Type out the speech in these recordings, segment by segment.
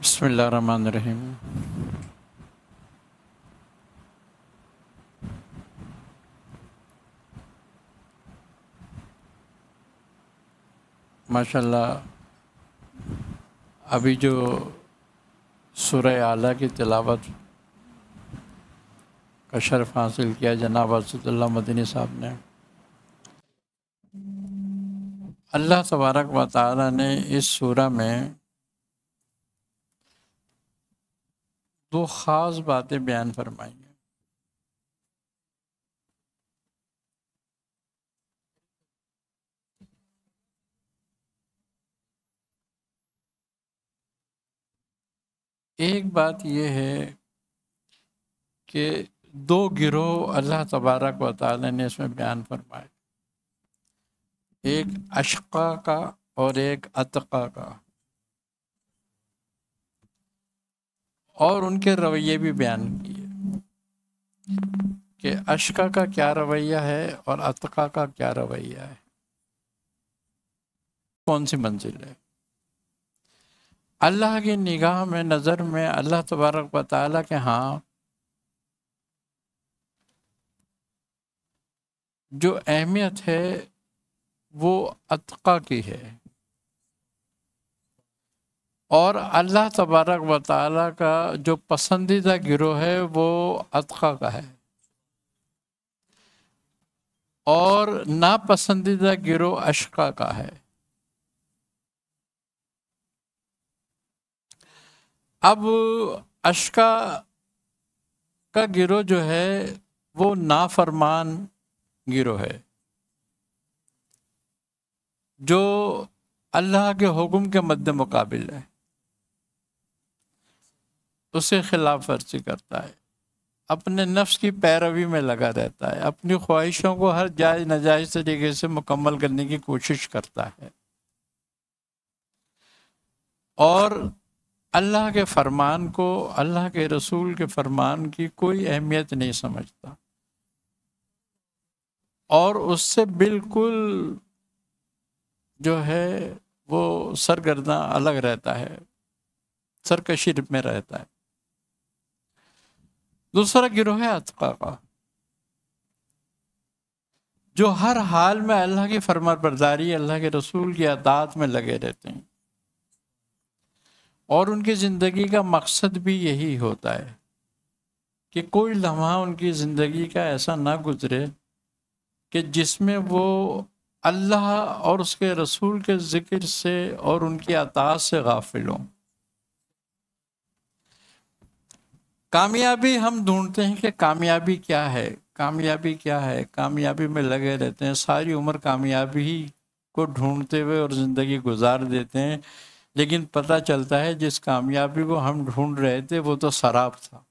بسم اللہ الرحمن الرحیم۔ ماشاءاللہ ابھی جو سورہ اعلیٰ کی تلاوت کا شرف حاصل کیا جناب اسد اللہ مدنی صاحب نے، اللہ تبارک و تعالی نے اس سورہ میں دو خاص باتیں بیان فرمائی ہیں۔ ایک بات یہ ہے کہ دو گروہ اللہ تبارک و تعالی نے اس میں بیان فرمائے، ایک اشقا کا اور ایک اتقا کا، اور ان کے رویے بھی بیان کیے کہ اشقا کا کیا رویہ ہے اور اتقا کا کیا رویہ ہے، کون سی منزل ہے۔ اللہ کی نگاہ میں، نظر میں، اللہ تبارک و تعالیٰ کے ہاں جو اہمیت ہے وہ اتقا کی ہے، اور اللہ تبارک و تعالیٰ کا جو پسندیدہ گروہ ہے وہ اتقا کا ہے، اور ناپسندیدہ گروہ اشقا کا ہے۔ اب اشقا کا گروہ جو ہے وہ نافرمان گروہ ہے، جو اللہ کے حکم کے مد مقابل ہے، اسے خلاف ورزی کرتا ہے، اپنے نفس کی پیروی میں لگا رہتا ہے، اپنی خواہشوں کو ہر جائز ناجائز طریقے سے مکمل کرنے کی کوشش کرتا ہے، اور اللہ کے فرمان کو، اللہ کے رسول کے فرمان کی کوئی اہمیت نہیں سمجھتا، اور اس سے بالکل جو ہے وہ سرگرداں الگ رہتا ہے، سرکشی میں رہتا ہے۔ دوسرا گروہ ہے اتقا کا، جو ہر حال میں اللہ کی فرمانبرداری، اللہ کے رسول کی اطاعت میں لگے رہتے ہیں، اور ان کی زندگی کا مقصد بھی یہی ہوتا ہے کہ کوئی لمحہ ان کی زندگی کا ایسا نہ گزرے کہ جس میں وہ اللہ اور اس کے رسول کے ذکر سے اور ان کی اطاعت سے غافل ہوں۔ کامیابی ہم ڈھونڈتے ہیں کہ کامیابی کیا ہے، کامیابی کیا ہے، کامیابی میں لگے رہتے ہیں، ساری عمر کامیابی کو ڈھونڈتے ہوئے اور زندگی گزار دیتے ہیں، لیکن پتہ چلتا ہے جس کامیابی کو ہم ڈھونڈ رہے تھے وہ تو سراب تھا،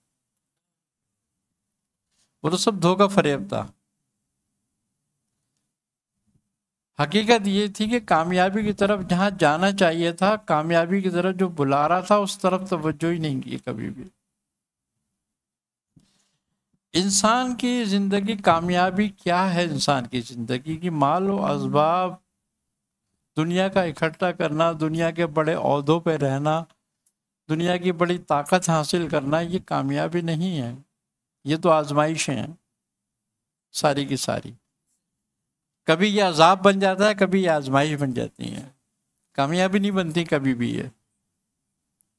وہ تو سب دھوکہ فریب تھا۔ حقیقت یہ تھی کہ کامیابی کی طرف جہاں جانا چاہیے تھا، کامیابی کی طرف جو بلا رہا تھا، اس طرف توجہ ہی نہیں کی کبھی بھی۔ انسان کی زندگی، کامیابی کیا ہے انسان کی زندگی کی؟ مال و اسباب، دنیا کا اکٹھا کرنا، دنیا کے بڑے عہدوں پہ رہنا، دنیا کی بڑی طاقت حاصل کرنا، یہ کامیابی نہیں ہے، یہ تو آزمائشیں ہیں ساری کی ساری۔ کبھی یہ عذاب بن جاتا ہے، کبھی یہ آزمائش بن جاتی ہیں، کامیابی نہیں بنتی کبھی بھی یہ،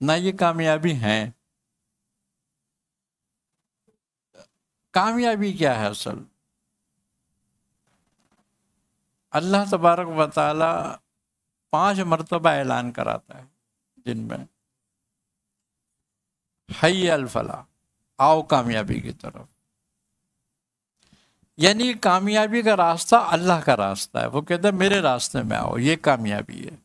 نہ یہ کامیابی ہیں۔ کامیابی کیا ہے اصل؟ اللہ تبارک و تعالی 5 مرتبہ اعلان کراتا ہے جن میں حی الفلاح، آؤ کامیابی کی طرف، یعنی کامیابی کا راستہ اللہ کا راستہ ہے، وہ کہتا ہے میرے راستے میں آؤ، یہ کامیابی ہے،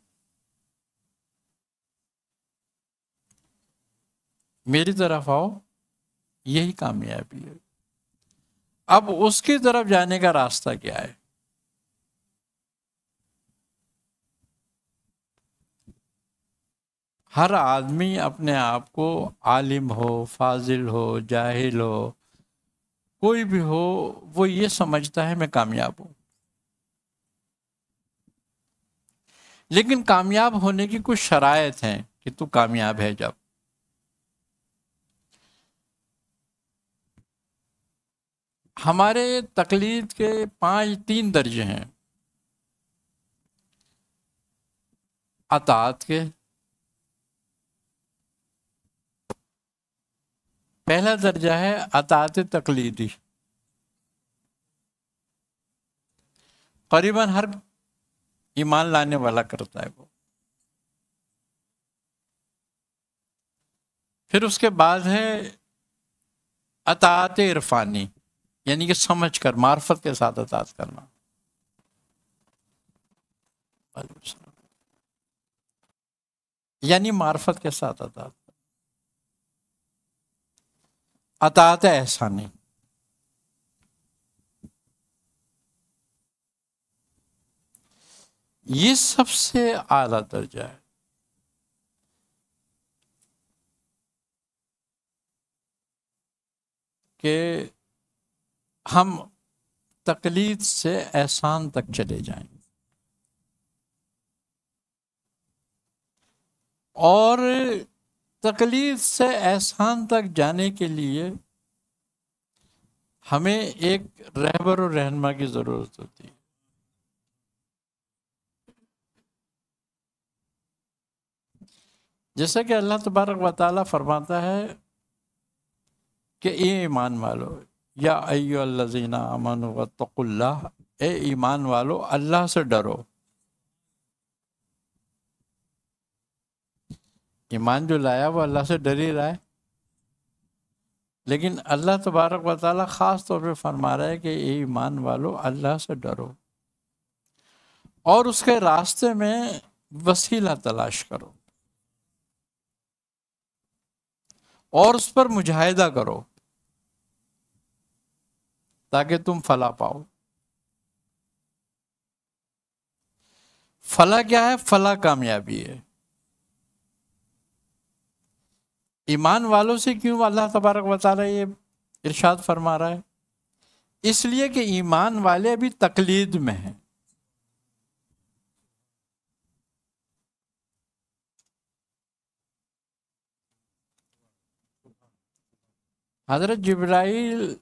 میری طرف آؤ، یہی کامیابی ہے۔ اب اس کی طرف جانے کا راستہ کیا ہے؟ ہر آدمی اپنے آپ کو عالم ہو، فاضل ہو، جاہل ہو، کوئی بھی ہو، وہ یہ سمجھتا ہے میں کامیاب ہوں، لیکن کامیاب ہونے کی کچھ شرائط ہیں کہ تو کامیاب ہے جب ہمارے تقلید کے 3 درجے ہیں: اطاعت کے، پہلا درجہ ہے اطاعت تقلیدی، قریباً ہر ایمان لانے والا کرتا ہے وہ۔ پھر اس کے بعد ہے اطاعت عرفانی، یعنی کہ سمجھ کر معرفت کے ساتھ اطاعت کرنا۔ یعنی معرفت کے ساتھ اطاعت، اطاعت احسانی۔ یہ سب سے اعلیٰ درجہ ہے کہ ہم تقلید سے احسان تک چلے جائیں، اور تقلید سے احسان تک جانے کے لیے ہمیں ایک رہبر و رہنما کی ضرورت ہوتی ہے۔ جیسا کہ اللہ تبارک و تعالیٰ فرماتا ہے کہ اے ایمان والو، یا ایھا الذین آمنوا واتقوا اللہ، اے ایمان والو اللہ سے ڈرو۔ ایمان جو لایا وہ اللہ سے ڈر ہی رہا ہے، لیکن اللہ تبارک و تعالیٰ خاص طور پہ فرما رہا ہے کہ اے ایمان والو اللہ سے ڈرو، اور اس کے راستے میں وسیلہ تلاش کرو، اور اس پر مجاہدہ کرو تاکہ تم فلاح پاؤ۔ فلاح کیا ہے؟ فلاح کامیابی ہے۔ ایمان والوں سے کیوں اللہ تبارک و تعالیٰ یہ ارشاد فرما رہا ہے؟ اس لیے کہ ایمان والے ابھی تقلید میں ہیں۔ حضرت جبرائیل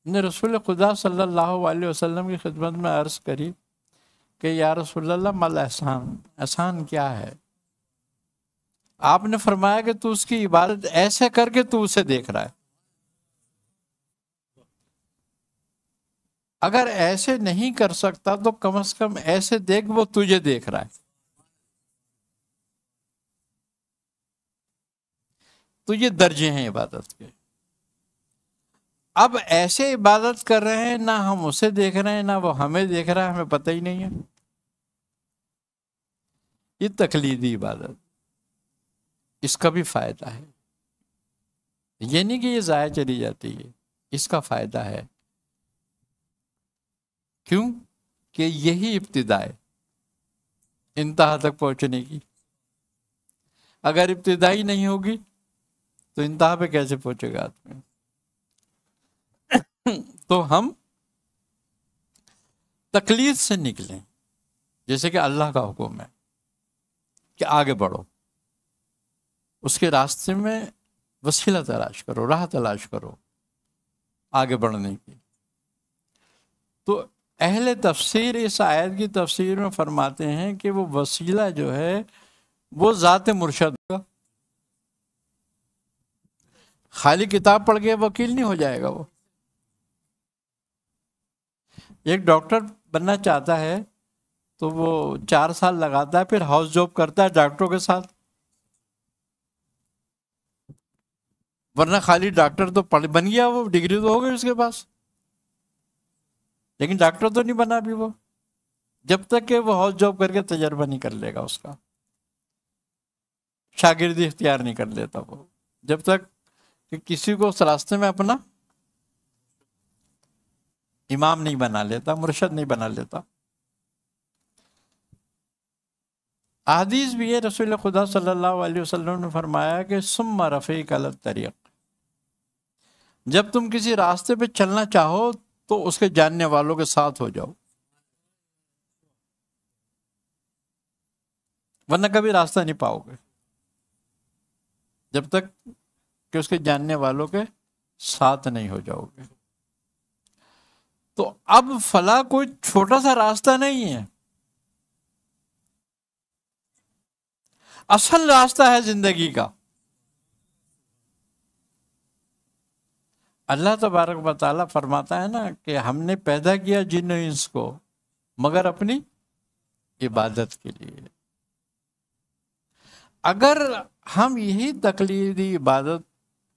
نے رسول خدا صلی اللہ علیہ وسلم کی خدمت میں عرض کری کہ یا رسول اللہ مل احسان، احسان کیا ہے؟ آپ نے فرمایا کہ تو اس کی عبادت ایسے کر کے تو اسے دیکھ رہا ہے۔ اگر ایسے نہیں کر سکتا تو کم از کم ایسے دیکھ وہ تجھے دیکھ رہا ہے۔ تو یہ درجے ہیں عبادت کے۔ اب ایسے عبادت کر رہے ہیں، نہ ہم اسے دیکھ رہے ہیں نہ وہ ہمیں دیکھ رہا ہے، ہمیں پتہ ہی نہیں ہے۔ یہ تقلیدی عبادت، اس کا بھی فائدہ ہے، یہ نہیں کہ یہ ضائع چلی جاتی ہے، اس کا فائدہ ہے۔ کیوں؟ کہ یہی ابتدا ہے انتہا تک پہنچنے کی۔ اگر ابتدا ہی نہیں ہوگی تو انتہا پہ کیسے پہنچے گا آدمی؟ تو ہم تقلید سے نکلیں، جیسے کہ اللہ کا حکم ہے کہ آگے بڑھو، اس کے راستے میں وسیلہ تلاش کرو، راہ تلاش کرو آگے بڑھنے کی۔ تو اہل تفسیر اس آیت کی تفسیر میں فرماتے ہیں کہ وہ وسیلہ جو ہے وہ ذات مرشد کا، خالی کتاب پڑھ کے وکیل نہیں ہو جائے گا وہ۔ ایک ڈاکٹر بننا چاہتا ہے تو وہ 4 سال لگاتا ہے، پھر ہاؤس جاب کرتا ہے ڈاکٹروں کے ساتھ، ورنہ خالی ڈاکٹر تو بن گیا، وہ ڈگری تو ہو گئی اس کے پاس، لیکن ڈاکٹر تو نہیں بنا بھی وہ، جب تک کہ وہ ہاؤس جاب کر کے تجربہ نہیں کر لے گا، اس کا شاگردی اختیار نہیں کر لیتا وہ، جب تک کہ کسی کو اس راستے میں اپنا امام نہیں بنا لیتا، مرشد نہیں بنا لیتا۔ احادیث بھی ہے، رسول خدا صلی اللہ علیہ وسلم نے فرمایا کہ ثم رفیق علی الطریق، جب تم کسی راستے پہ چلنا چاہو تو اس کے جاننے والوں کے ساتھ ہو جاؤ، ورنہ کبھی راستہ نہیں پاؤ گے جب تک کہ اس کے جاننے والوں کے ساتھ نہیں ہو جاؤ گے۔ تو اب فلاح کوئی چھوٹا سا راستہ نہیں ہے، اصل راستہ ہے زندگی کا۔ اللہ تبارک و تعالیٰ فرماتا ہے نا کہ ہم نے پیدا کیا جن و انس کو مگر اپنی عبادت کے لیے۔ اگر ہم یہی تقلیدی عبادت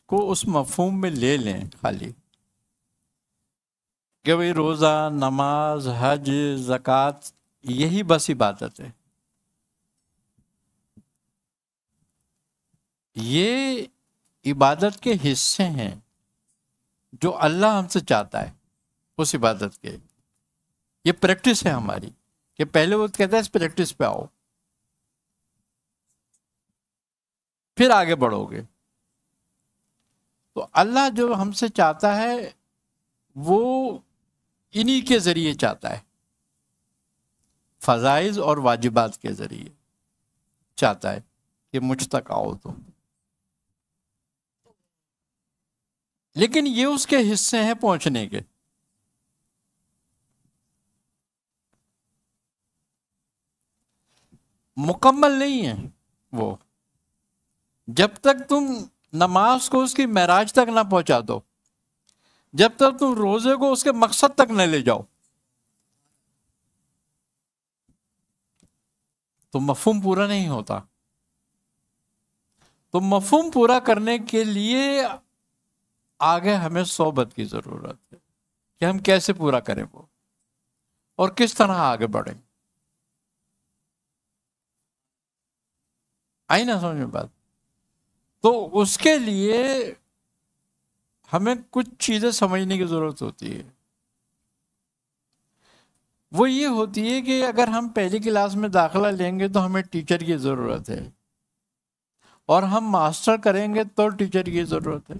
کو اس مفہوم میں لے لیں خالی کہ بھئی روزہ، نماز، حج، زکوٰۃ یہی بس عبادت ہے، یہ عبادت کے حصے ہیں جو اللہ ہم سے چاہتا ہے اس عبادت کے، یہ پریکٹس ہے ہماری کہ پہلے وہ کہتا ہے اس پریکٹس پہ آؤ پھر آگے بڑھو گے۔ تو اللہ جو ہم سے چاہتا ہے وہ انہی کے ذریعے چاہتا ہے، فرائض اور واجبات کے ذریعے چاہتا ہے کہ مجھ تک آؤ تو، لیکن یہ اس کے حصے ہیں پہنچنے کے۔ مکمل نہیں ہے وہ، جب تک تم نماز کو اس کی معراج تک نہ پہنچا دو، جب تک تم روزے کو اس کے مقصد تک نہ لے جاؤ، تو مفہوم پورا نہیں ہوتا۔ تو مفہوم پورا کرنے کے لیے آگے ہمیں صحبت کی ضرورت ہے کہ ہم کیسے پورا کریں وہ اور کس طرح آگے بڑھیں۔ آئی نا سمجھ میں بات؟ تو اس کے لیے ہمیں کچھ چیزیں سمجھنے کی ضرورت ہوتی ہے۔ وہ یہ ہوتی ہے کہ اگر ہم پہلی کلاس میں داخلہ لیں گے تو ہمیں ٹیچر کی ضرورت ہے، اور ہم ماسٹر کریں گے تو ٹیچر کی ضرورت ہے،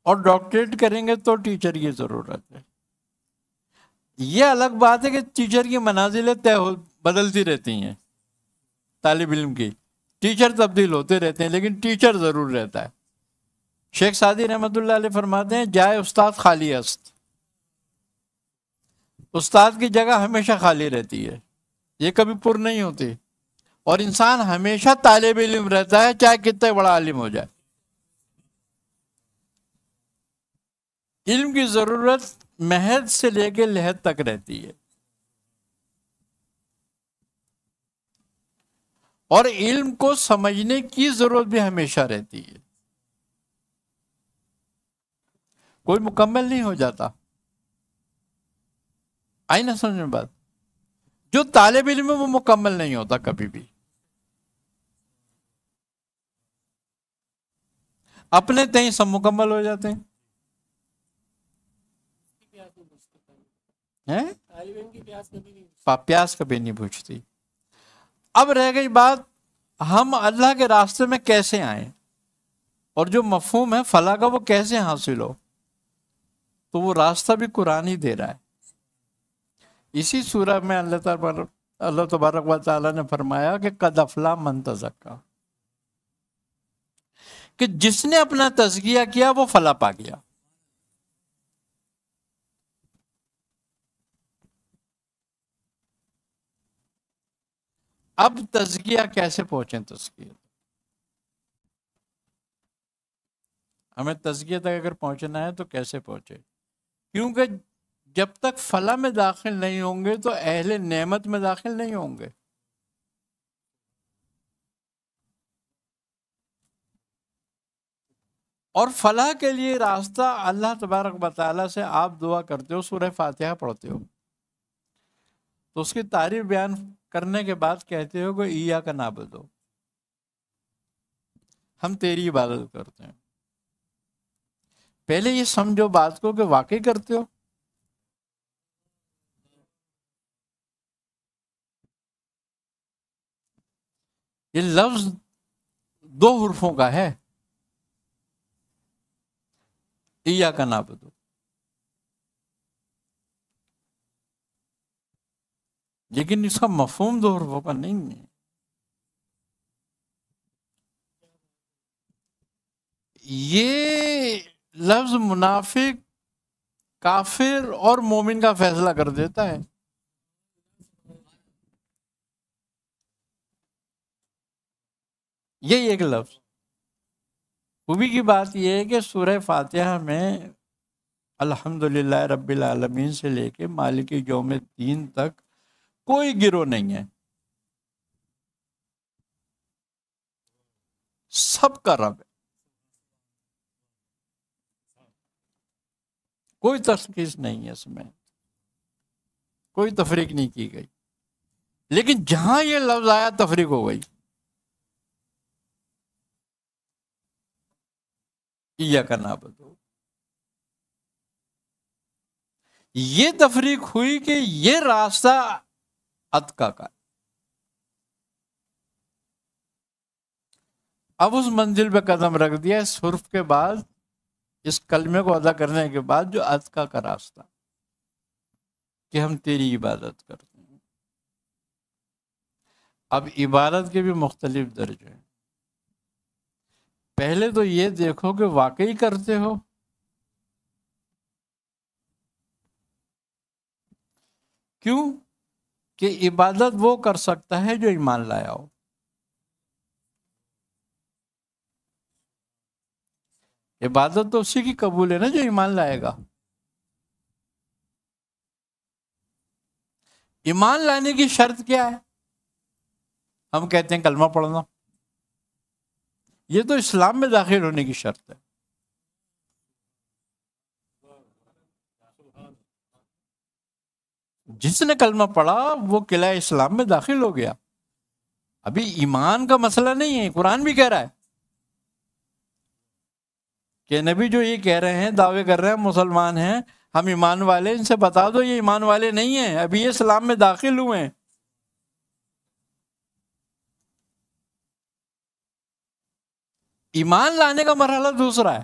اور ڈاکٹریٹ کریں گے تو ٹیچر کی ضرورت ہے۔ یہ الگ بات ہے کہ ٹیچر کی منازلیں بدلتی رہتی ہیں، طالب علم کی ٹیچر تبدیل ہوتے رہتے ہیں، لیکن ٹیچر ضرور رہتا ہے۔ شیخ سعدی رحمۃ اللہ علیہ فرماتے ہیں جائے استاد خالی است، استاد کی جگہ ہمیشہ خالی رہتی ہے، یہ کبھی پر نہیں ہوتی، اور انسان ہمیشہ طالب علم رہتا ہے چاہے کتنے بڑا عالم ہو جائے۔ علم کی ضرورت مہد سے لے کے لحد تک رہتی ہے، اور علم کو سمجھنے کی ضرورت بھی ہمیشہ رہتی ہے، کوئی مکمل نہیں ہو جاتا۔ آئی نہ سمجھ میں بات؟ جو طالب علم ہے وہ مکمل نہیں ہوتا کبھی بھی، اپنے تئیں سب مکمل ہو جاتے ہیں۔ پیاس کبھی نہیں بجھتی۔ اب رہ گئی بات ہم اللہ کے راستے میں کیسے آئیں، اور جو مفہوم ہے فلاح کا وہ کیسے حاصل ہو، تو وہ راستہ بھی قرآن ہی دے رہا ہے۔ اسی سورہ میں اللہ تبارک و تعالیٰ نے فرمایا کہ قد افلح من تزکیٰ، کہ جس نے اپنا تزکیہ کیا وہ فلاح پا گیا۔ اب تزکیہ کیسے پہنچیں؟ تزکیہ ہمیں تزکیہ تک اگر پہنچنا ہے تو کیسے پہنچے؟ کیونکہ جب تک فلاح میں داخل نہیں ہوں گے تو اہل نعمت میں داخل نہیں ہوں گے۔ اور فلاح کے لیے راستہ اللہ تبارک و تعالیٰ سے آپ دعا کرتے ہو، سورہ فاتحہ پڑھتے ہو، تو اس کی تعریف بیان کرنے کے بعد کہتے ہو کہ ایاک نعبد، ہم تیری عبادت کرتے ہیں۔ پہلے یہ سمجھو بات کو کہ واقعی کرتے ہو۔ یہ لفظ 2 حرفوں کا ہے، ایاک نعبد، لیکن اس کا مفہوم 2 حرفوں کا نہیں ہے۔ یہ لفظ منافق کافر اور مومن کا فیصلہ کر دیتا ہے. یہی ایک لفظ. خوبی کی بات یہ ہے کہ سورہ فاتحہ میں الحمدللہ رب العالمین سے لے کے مالک یوم الدین تک کوئی گروہ نہیں ہے، سب کا رب ہے، کوئی تخصیص نہیں ہے، اس میں کوئی تفریق نہیں کی گئی. لیکن جہاں یہ لفظ آیا تفریق ہو گئی. ایاک نعبد، یہ تفریق ہوئی کہ یہ راستہ عتقہ کا. اب اس منزل پہ قدم رکھ دیا اس حرف کے بعد، اس کلمے کو ادا کرنے کے بعد، جو عتقہ کا راستہ کہ ہم تیری عبادت کرتے ہیں. اب عبادت کے بھی مختلف درجے ہیں. پہلے تو یہ دیکھو کہ واقعی کرتے ہو. کیوں کہ عبادت وہ کر سکتا ہے جو ایمان لایا ہو. عبادت تو اسی کی قبول ہے نا جو ایمان لائے گا. ایمان لانے کی شرط کیا ہے؟ ہم کہتے ہیں کلمہ پڑھنا. یہ تو اسلام میں داخل ہونے کی شرط ہے. جس نے کلمہ پڑھا وہ قلعہ اسلام میں داخل ہو گیا. ابھی ایمان کا مسئلہ نہیں ہے. قرآن بھی کہہ رہا ہے کہ نبی جو یہ کہہ رہے ہیں، دعوے کر رہے ہیں مسلمان ہیں، ہم ایمان والے، ان سے بتا دو یہ ایمان والے نہیں ہیں، ابھی یہ اسلام میں داخل ہوئے ہیں. ایمان لانے کا مرحلہ دوسرا ہے.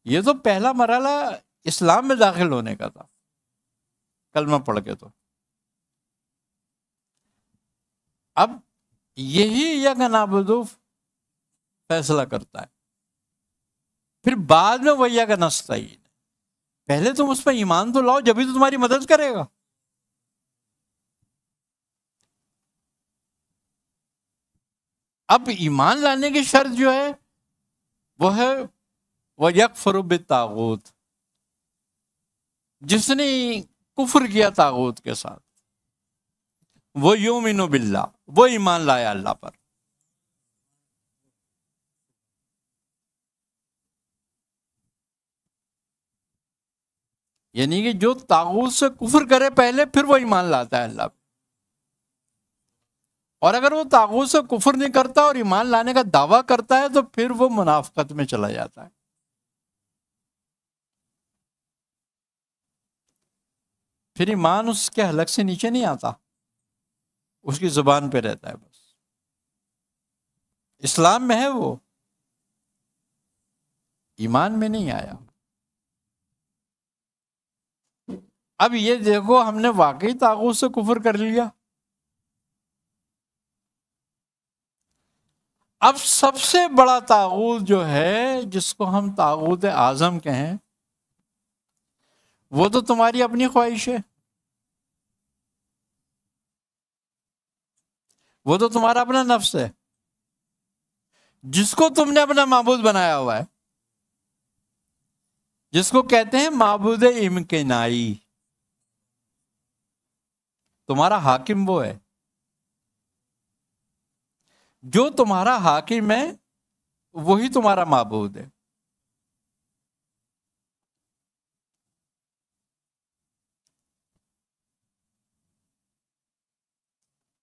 یہ تو پہلا مرحلہ اسلام میں داخل ہونے کا تھا کلمہ پڑھ کے. تو اب یہی ایاک نعبد فیصلہ کرتا ہے. پھر بعد میں وہ ایاک نستعین. پہلے تم اس پہ ایمان تو لاؤ، جبھی تو تمہاری مدد کرے گا. اب ایمان لانے کی شرط جو ہے وہ ہے وَيَكْفُرُ بِالطَّاغُوتِ. جس نے کفر کیا طاغوت کے ساتھ، وہ یؤمن باللہ، وہ ایمان لایا اللہ پر. یعنی کہ جو طاغوت سے کفر کرے پہلے، پھر وہ ایمان لاتا ہے اللہ پر. اور اگر وہ طاغوت سے کفر نہیں کرتا اور ایمان لانے کا دعویٰ کرتا ہے تو پھر وہ منافقت میں چلا جاتا ہے. پھر ایمان اس کے حلق سے نیچے نہیں آتا، اس کی زبان پہ رہتا ہے بس. اسلام میں ہے وہ، ایمان میں نہیں آیا. اب یہ دیکھو ہم نے واقعی طاغوت سے کفر کر لیا. اب سب سے بڑا طاغوت جو ہے، جس کو ہم طاغوت اعظم کہیں، وہ تو تمہاری اپنی خواہش ہے، وہ تو تمہارا اپنا نفس ہے، جس کو تم نے اپنا معبود بنایا ہوا ہے، جس کو کہتے ہیں معبود امکنائی. تمہارا حاکم وہ ہے. جو تمہارا حاکم ہے وہی تمہارا معبود ہے.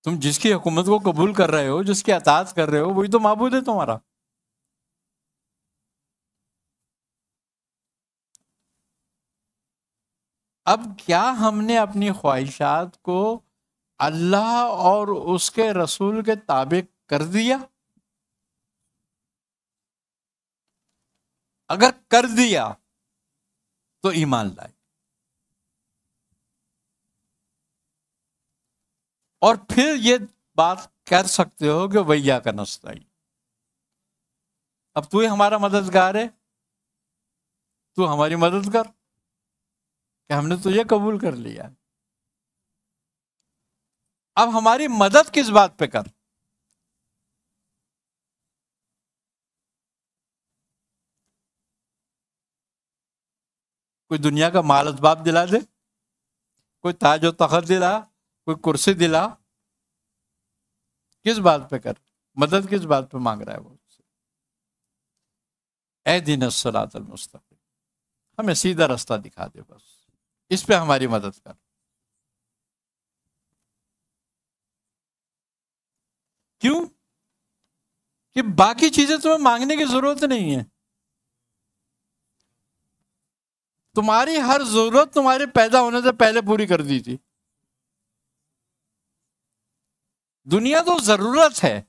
تم جس کی حکومت کو قبول کر رہے ہو، جس کی اطاعت کر رہے ہو، وہی تو معبود ہے تمہارا. اب کیا ہم نے اپنی خواہشات کو اللہ اور اس کے رسول کے تابع کر دیا؟ اگر کر دیا تو ایمان لائے. اور پھر یہ بات کر سکتے ہو کہ وَإِيَّاكَ نَسْتَعِينُ. اب تو ہی ہمارا مددگار ہے، تو ہماری مدد کر کہ ہم نے تجھے قبول کر لیا. اب ہماری مدد کس بات پہ کر؟ کوئی دنیا کا مال اسباب دلا دے، کوئی تاج و تخت دلا، کوئی کرسی دلا، کس بات پہ کر؟ مدد کس بات پہ مانگ رہا ہے وہ؟ اہدنا الصراط المستقیم، ہمیں سیدھا راستہ دکھا دے، بس اس پہ ہماری مدد کر. کیوں؟ کہ باقی چیزیں تمہیں مانگنے کی ضرورت نہیں ہے. تمہاری ہر ضرورت تمہارے پیدا ہونے سے پہلے پوری کر دی تھی. دنیا تو ضرورت ہے،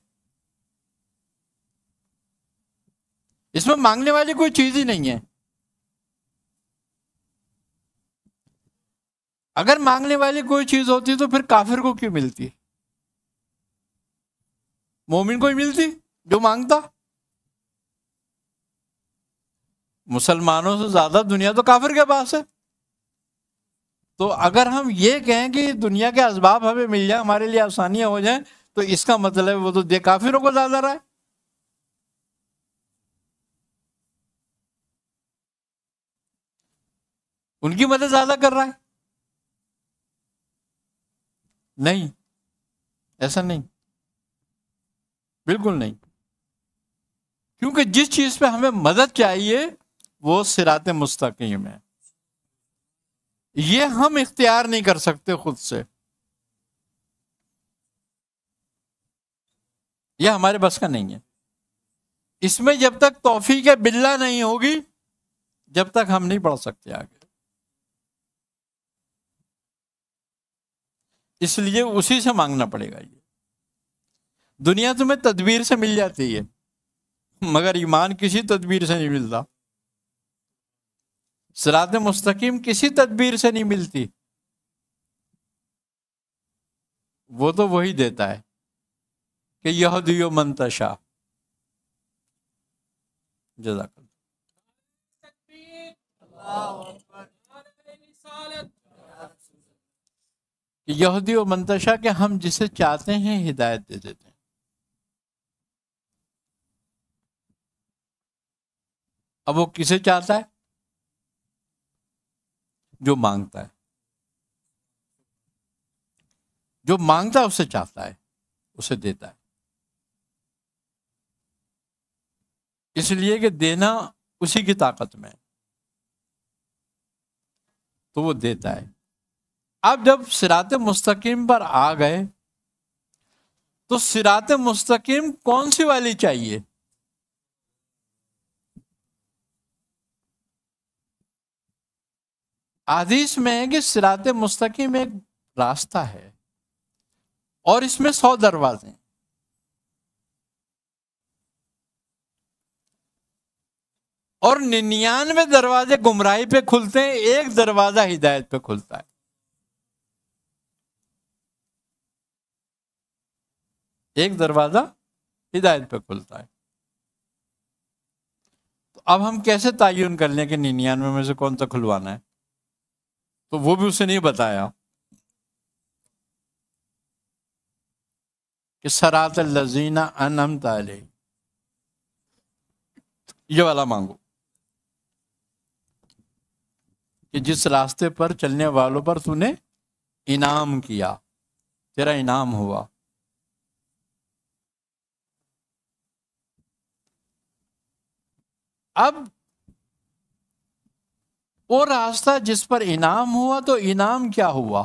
اس میں مانگنے والی کوئی چیز ہی نہیں ہے. اگر مانگنے والی کوئی چیز ہوتی تو پھر کافر کو کیوں ملتی؟ مومن کو ہی ملتی جو مانگتا. مسلمانوں سے زیادہ دنیا تو کافر کے پاس ہے. تو اگر ہم یہ کہیں کہ دنیا کے اسباب ہمیں مل جائیں، ہمارے لیے آسانیاں ہو جائیں، تو اس کا مطلب وہ تو دے کافروں کو زیادہ رہا ہے. ان کی مدد زیادہ کر رہا ہے. نہیں، ایسا نہیں، بالکل نہیں. کیونکہ جس چیز پہ ہمیں مدد چاہیے وہ صراط مستقیم ہے. یہ ہم اختیار نہیں کر سکتے خود سے، یہ ہمارے بس کا نہیں ہے. اس میں جب تک توفیق باللہ نہیں ہوگی، جب تک ہم نہیں بڑھ سکتے آگے. اس لیے اسی سے مانگنا پڑے گا. یہ دنیا تمہیں تدبیر سے مل جاتی ہے، مگر ایمان کسی تدبیر سے نہیں ملتا. صراط مستقیم کسی تدبیر سے نہیں ملتی. وہ تو وہی دیتا ہے کہ یہدی من تشاء. جزاک اللہ. یہدی و منتشا کہ ہم جسے چاہتے ہیں ہدایت دے دیتے ہیں. اب وہ کسے چاہتا ہے؟ جو مانگتا ہے. جو مانگتا ہے اسے چاہتا ہے، اسے دیتا ہے. اس لیے کہ دینا اسی کی طاقت میں ہے، تو وہ دیتا ہے. اب جب صراط مستقیم پر آ گئے تو صراط مستقیم کون سی والی چاہیے؟ حدیث میں ہے کہ صراط مستقیم ایک راستہ ہے اور اس میں 100 دروازے ہیں. اور 99 دروازے گمراہی پہ کھلتے ہیں، ایک دروازہ ہدایت پہ کھلتا ہے. ایک دروازہ ہدایت پہ کھلتا ہے. تو اب ہم کیسے تعین کر لیں کہ 99 میں سے کون سا کھلوانا ہے؟ تو وہ بھی اسے نہیں بتایا کہ صراط الذین انعمت علیہم، یہ والا مانگو کہ جس راستے پر چلنے والوں پر تو نے انعام کیا، تیرا انعام ہوا. اب وہ راستہ جس پر انعام ہوا، تو انعام کیا ہوا؟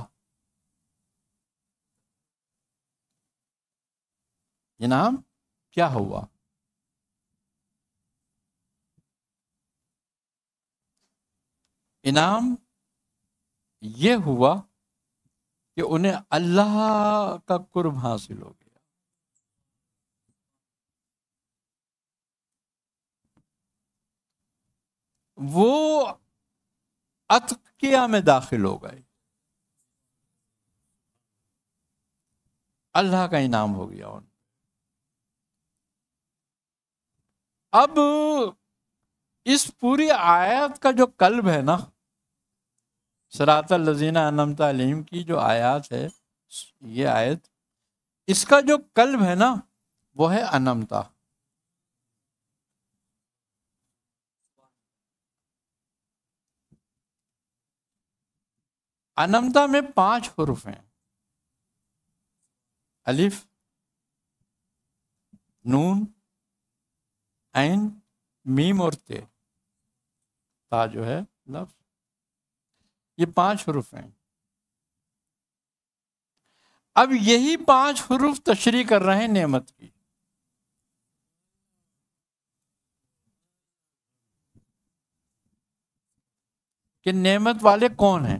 انعام کیا ہوا؟ انعام یہ ہوا کہ انہیں اللہ کا قرب حاصل ہو گیا. وہ اتقیہ میں داخل ہو گئے، اللہ کا انعام ہو گیا ان. اب اس پوری آیت کا جو قلب ہے نا، صراط الذین انعمت علیہم کی جو آیات ہے، یہ آیت، اس کا جو قلب ہے نا وہ ہے انمتا۔ انمتا میں 5 حروف ہیں، الف، نون، عین، میم اور تے، تا جو ہے لفظ، یہ 5 حروف ہیں۔ اب یہی 5 حروف تشریح کر رہے ہیں نعمت کی، کہ نعمت والے کون ہیں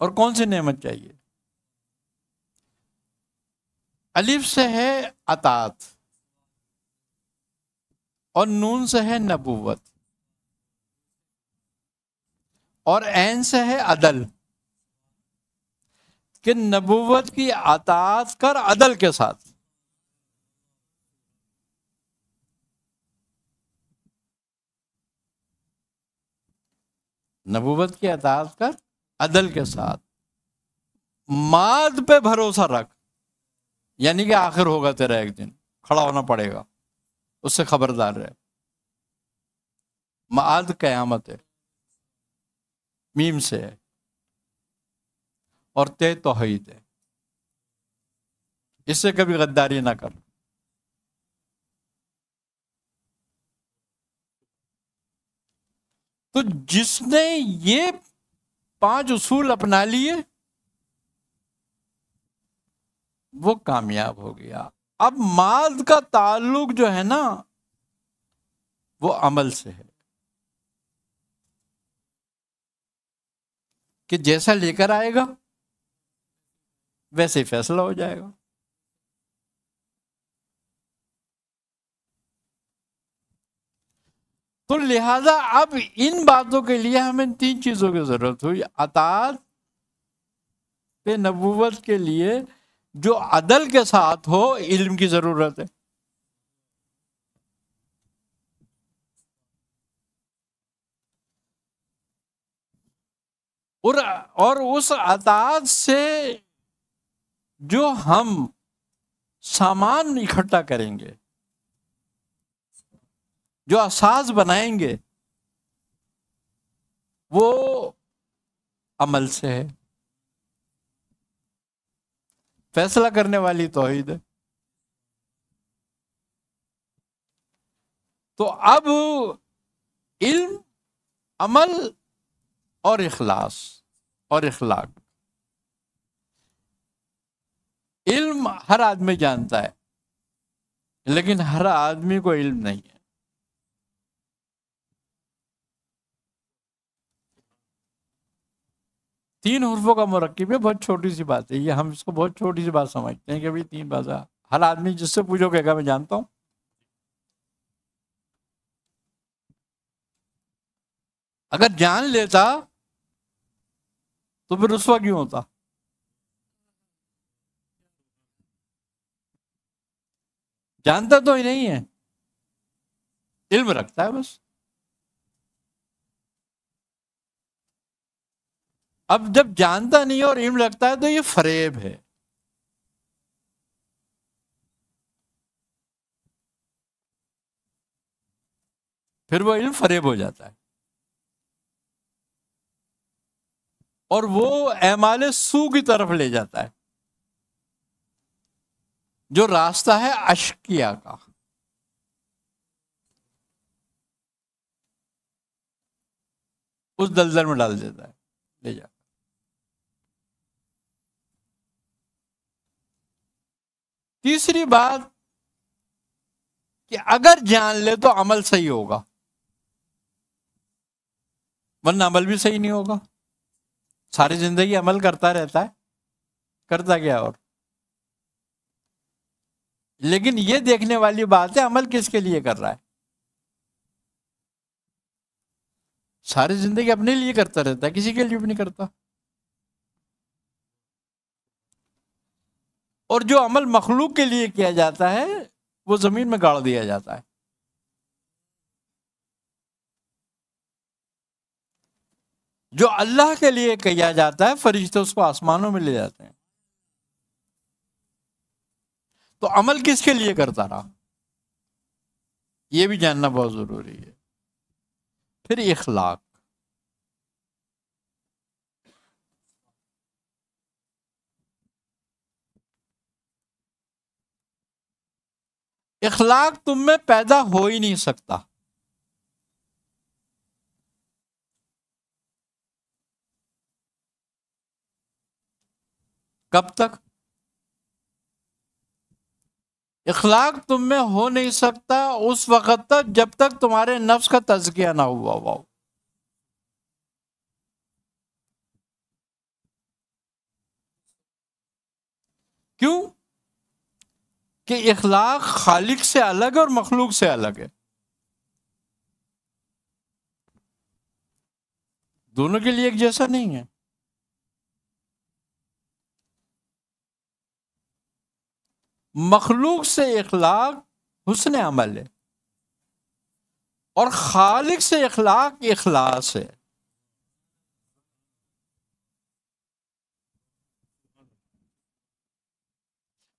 اور کون سی نعمت چاہیے۔ الف سے ہے اطاعت، اور نون سے ہے نبوت، اور عین سے ہے عدل، کہ نبوت کی اطاعت کر عدل کے ساتھ۔ نبوت کی اطاعت کر عدل کے ساتھ، ماد پہ بھروسہ رکھ، یعنی کہ آخر ہوگا تیرا ایک دن، کھڑا ہونا پڑے گا، اس سے خبردار رہے۔ معاد قیامت ہے، میم سے ہے، اور تے توحید ہے، اس سے کبھی غداری نہ کر۔ تو جس نے یہ 5 اصول اپنا لیے وہ کامیاب ہو گیا۔ اب ماد کا تعلق جو ہے نا وہ عمل سے ہے، کہ جیسا لے کر آئے گا ویسے ہی فیصلہ ہو جائے گا۔ تو لہذا اب ان باتوں کے لیے ہمیں 3 چیزوں کی ضرورت ہوئی۔ اطاعت پہ نبوت کے لیے جو عدل کے ساتھ ہو، علم کی ضرورت ہے۔ اور اس اطاعت سے جو ہم سامان اکٹھا کریں گے، جو اساس بنائیں گے، وہ عمل سے ہے۔ فیصلہ کرنے والی توحید ہے۔ تو اب علم، عمل اور اخلاص اور اخلاق۔ علم ہر آدمی جانتا ہے، لیکن ہر آدمی کو علم نہیں ہے۔ تین حروفوں کا مرکب ہے، بہت چھوٹی سی بات ہے یہ، ہم اس کو بہت چھوٹی سی بات سمجھتے ہیں کہ بھائی 3 باتیں، ہر آدمی جس سے پوچھو کہے گا میں جانتا ہوں۔ اگر جان لیتا تو پھر رسوا کیوں ہوتا؟ جانتا تو ہی نہیں ہے، علم رکھتا ہے بس۔ اب جب جانتا نہیں اور علم رکھتا ہے تو یہ فریب ہے۔ پھر وہ علم فریب ہو جاتا ہے، اور وہ اعمال سو کی طرف لے جاتا ہے، جو راستہ ہے اشقیاء کا۔ اس دلدل میں ڈال دیتا ہے، لے جا۔ تیسری بات کہ اگر جان لے تو عمل صحیح ہوگا، ورنہ عمل بھی صحیح نہیں ہوگا۔ ساری زندگی عمل کرتا رہتا ہے، کرتا گیا، اور لیکن یہ دیکھنے والی بات ہے عمل کس کے لیے کر رہا ہے۔ ساری زندگی اپنے لیے کرتا رہتا ہے، کسی کے لیے بھی نہیں کرتا۔ اور جو عمل مخلوق کے لیے کیا جاتا ہے وہ زمین میں گاڑ دیا جاتا ہے. جو اللہ کے لیے کیا جاتا ہے فرشتے اس کو آسمانوں میں لے جاتے ہیں. تو عمل کس کے لیے کرتا رہا، یہ بھی جاننا بہت ضروری ہے. پھر اخلاق. اخلاق تم میں پیدا ہو ہی نہیں سکتا. کب تک؟ اخلاق تم میں ہو نہیں سکتا اس وقت تک جب تک تمہارے نفس کا تزکیہ نہ ہوا ہو. کیوں؟ کہ اخلاق خالق سے الگ ہے اور مخلوق سے الگ ہے. دونوں کے لیے ایک جیسا نہیں ہے. مخلوق سے اخلاق حسن عمل ہے اور خالق سے اخلاق اخلاص ہے.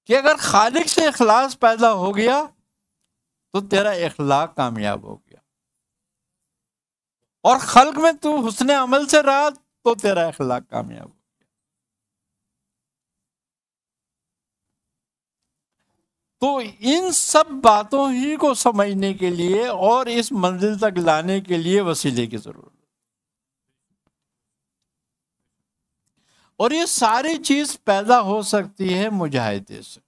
کہ اگر خالق سے اخلاص پیدا ہو گیا تو تیرا اخلاق کامیاب ہو گیا، اور خلق میں تو حسن عمل سے رہا تو تیرا اخلاق کامیاب ہو. تو ان سب باتوں ہی کو سمجھنے کے لیے اور اس منزل تک لانے کے لیے وسیلے کی ضرورت ہے. اور یہ ساری چیز پیدا ہو سکتی ہے مجاہدے سے.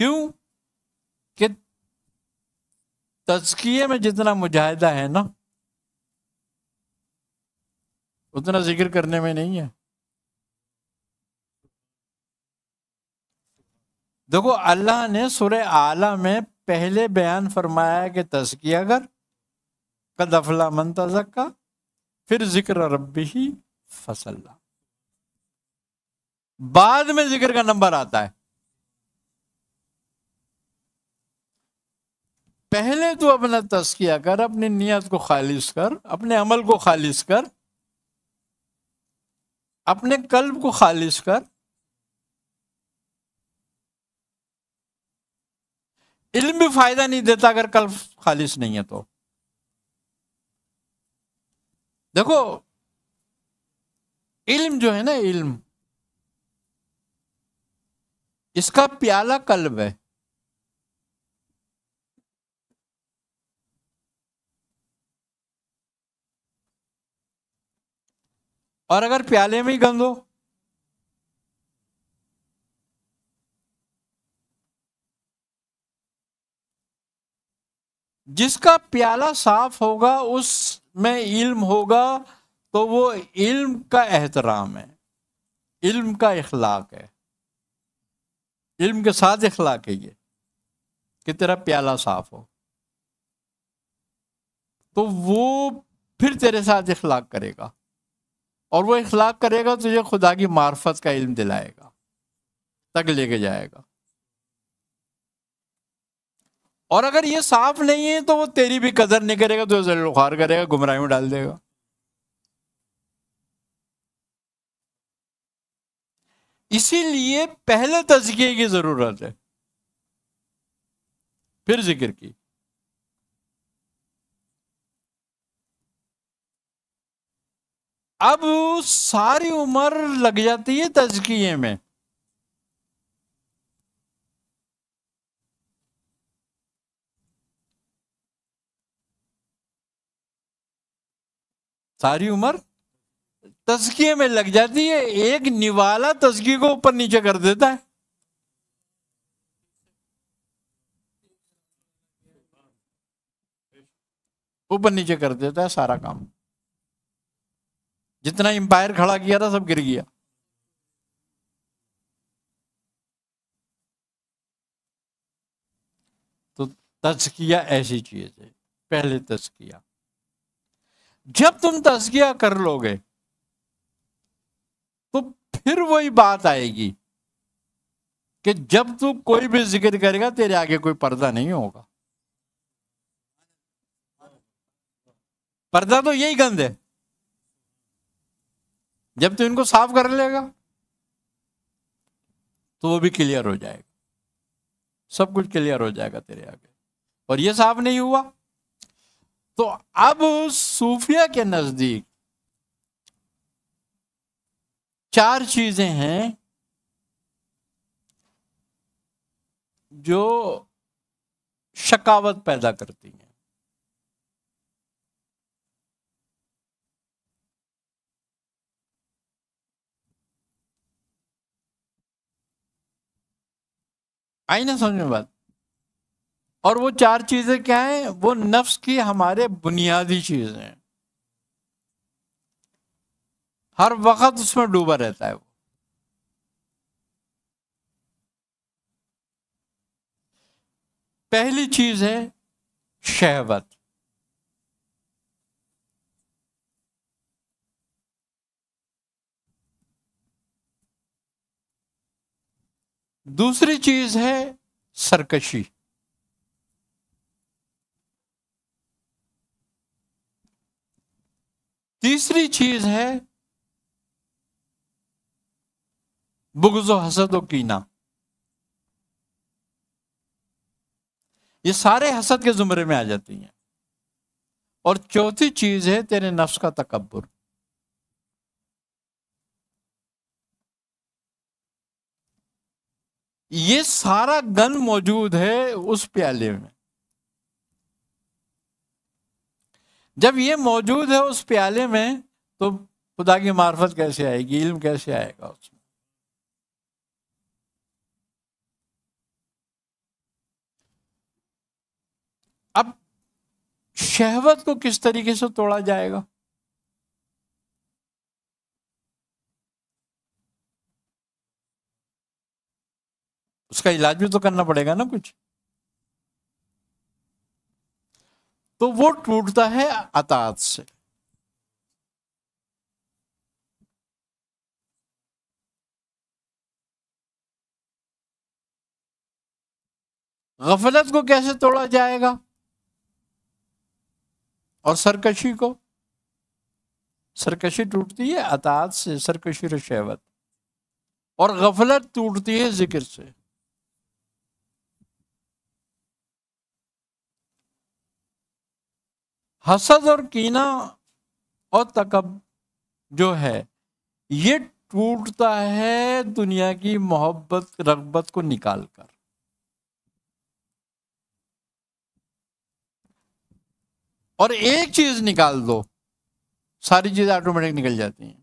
کیوں؟ کہ تزکیے میں جتنا مجاہدہ ہے نا اتنا ذکر کرنے میں نہیں ہے. دیکھو اللہ نے سورہ اعلیٰ میں پہلے بیان فرمایا کہ تزکیہ کر، قد افلح من تزکیٰ، پھر ذکر ربہ فصلی، بعد میں ذکر کا نمبر آتا ہے. پہلے تو اپنا تزکیہ کر، اپنی نیت کو خالص کر، اپنے عمل کو خالص کر، اپنے قلب کو خالص کر. علم بھی فائدہ نہیں دیتا اگر قلب خالص نہیں ہے تو. دیکھو علم جو ہے نا، علم اس کا پیالہ قلب ہے. اور اگر پیالے میں ہی گند ہو جس کا پیالہ صاف ہوگا اس میں علم ہوگا تو وہ علم کا احترام ہے، علم کا اخلاق ہے. علم کے ساتھ اخلاق ہے یہ کہ تیرا پیالہ صاف ہو، تو وہ پھر تیرے ساتھ اخلاق کرے گا، اور وہ اخلاق کرے گا تجھے خدا کی معرفت کا علم دلائے گا، تک لے کے جائے گا. اور اگر یہ صاف نہیں ہے تو وہ تیری بھی قدر نہیں کرے گا، تو ذلیل و خوار کرے گا، گمراہی میں ڈال دے گا. اسی لیے پہلے تزکیے کی ضرورت ہے، پھر ذکر کی. اب ساری عمر لگ جاتی ہے تزکیے میں. ساری عمر تزکیے میں لگ جاتی ہے. ایک نوالا تزکیے کو اوپر نیچے کر دیتا ہے. اوپر نیچے کر دیتا ہے سارا کام. جتنا امپائر کھڑا کیا تھا سب گر گیا. تو تزکیہ ایسی چیز ہے، پہلے تزکیہ. جب تم تزکیہ کر لو گے تو پھر وہی بات آئے گی کہ جب تو کوئی بھی ذکر کرے گا تیرے آگے کوئی پردہ نہیں ہوگا. پردہ تو یہی گند ہے. جب تو ان کو صاف کر لے گا تو وہ بھی کلیئر ہو جائے گا. سب کچھ کلیئر ہو جائے گا تیرے آگے. اور یہ صاف نہیں ہوا تو اب صوفیہ کے نزدیک 4 چیزیں ہیں جو شقاوت پیدا کرتی ہیں. آئی نا سمجھ میں بات؟ اور وہ 4 چیزیں کیا ہیں؟ وہ نفس کی ہمارے بنیادی چیزیں ہیں. ہر وقت اس میں ڈوبا رہتا ہے وہ. پہلی چیز ہے شہوت. دوسری چیز ہے سرکشی. تیسری چیز ہے بغض و حسد و کینہ. یہ سارے حسد کے زمرے میں آ جاتی ہیں. اور چوتھی چیز ہے تیرے نفس کا تکبر. یہ سارا گن موجود ہے اس پیالے میں. جب یہ موجود ہے اس پیالے میں تو خدا کی معرفت کیسے آئے گی؟ علم کیسے آئے گا اس میں؟ اب شہوت کو کس طریقے سے توڑا جائے گا؟ اس کا علاج بھی تو کرنا پڑے گا نا کچھ. تو وہ ٹوٹتا ہے اطاعت سے. غفلت کو کیسے توڑا جائے گا؟ اور سرکشی کو؟ سرکشی ٹوٹتی ہے اطاعت سے، سرکشی اور شہوت. اور غفلت ٹوٹتی ہے ذکر سے. حسد اور کینہ اور تکبر جو ہے یہ ٹوٹتا ہے دنیا کی محبت رغبت کو نکال کر. اور ایک چیز نکال دو ساری چیزیں آٹومیٹک نکل جاتی ہیں.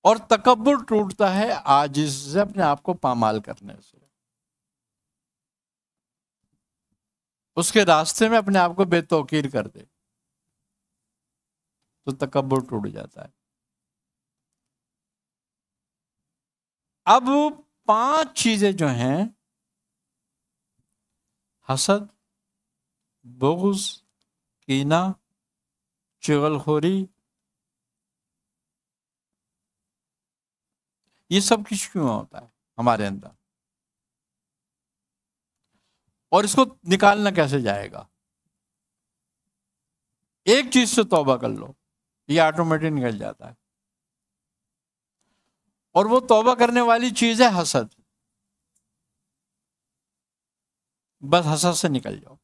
اور تکبر ٹوٹتا ہے عاجز سے، اپنے آپ کو پامال کرنے سے. اس کے راستے میں اپنے آپ کو بے توقیر کر دے تو تکبر ٹوٹ جاتا ہے. اب 5 چیزیں جو ہیں حسد، بغض، کینہ، چغل خوری، یہ سب کچھ کیوں ہوتا ہے ہمارے اندر؟ اور اس کو نکالنا کیسے جائے گا؟ ایک چیز سے توبہ کر لو، یہ آٹومیٹک نکل جاتا ہے. اور وہ توبہ کرنے والی چیز ہے حسد. بس حسد سے نکل جاؤ.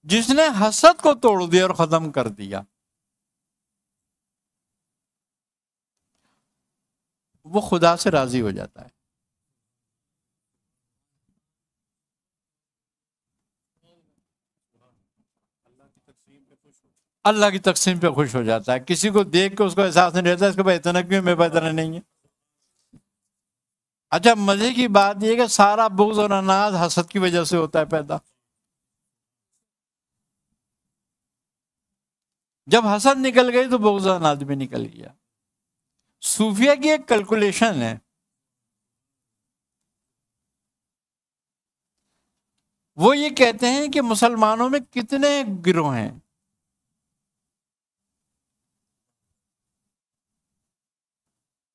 جس نے حسد کو توڑ دیا اور ختم کر دیا وہ خدا سے راضی ہو جاتا ہے. اللہ کی تقسیم پہ خوش ہو جاتا ہے. کسی کو دیکھ کے اس کو احساس نہیں رہتا اس کے پاس اتنا کیوں، میرے پاس اتنا نہیں ہے. اچھا مزے کی بات یہ کہ سارا بغض اور اناد حسد کی وجہ سے ہوتا ہے پیدا. جب حسد نکل گئی تو بغض اور اناد بھی نکل گیا. صوفیہ کی ایک کیلکولیشن ہے، وہ یہ کہتے ہیں کہ مسلمانوں میں کتنے گروہ ہیں؟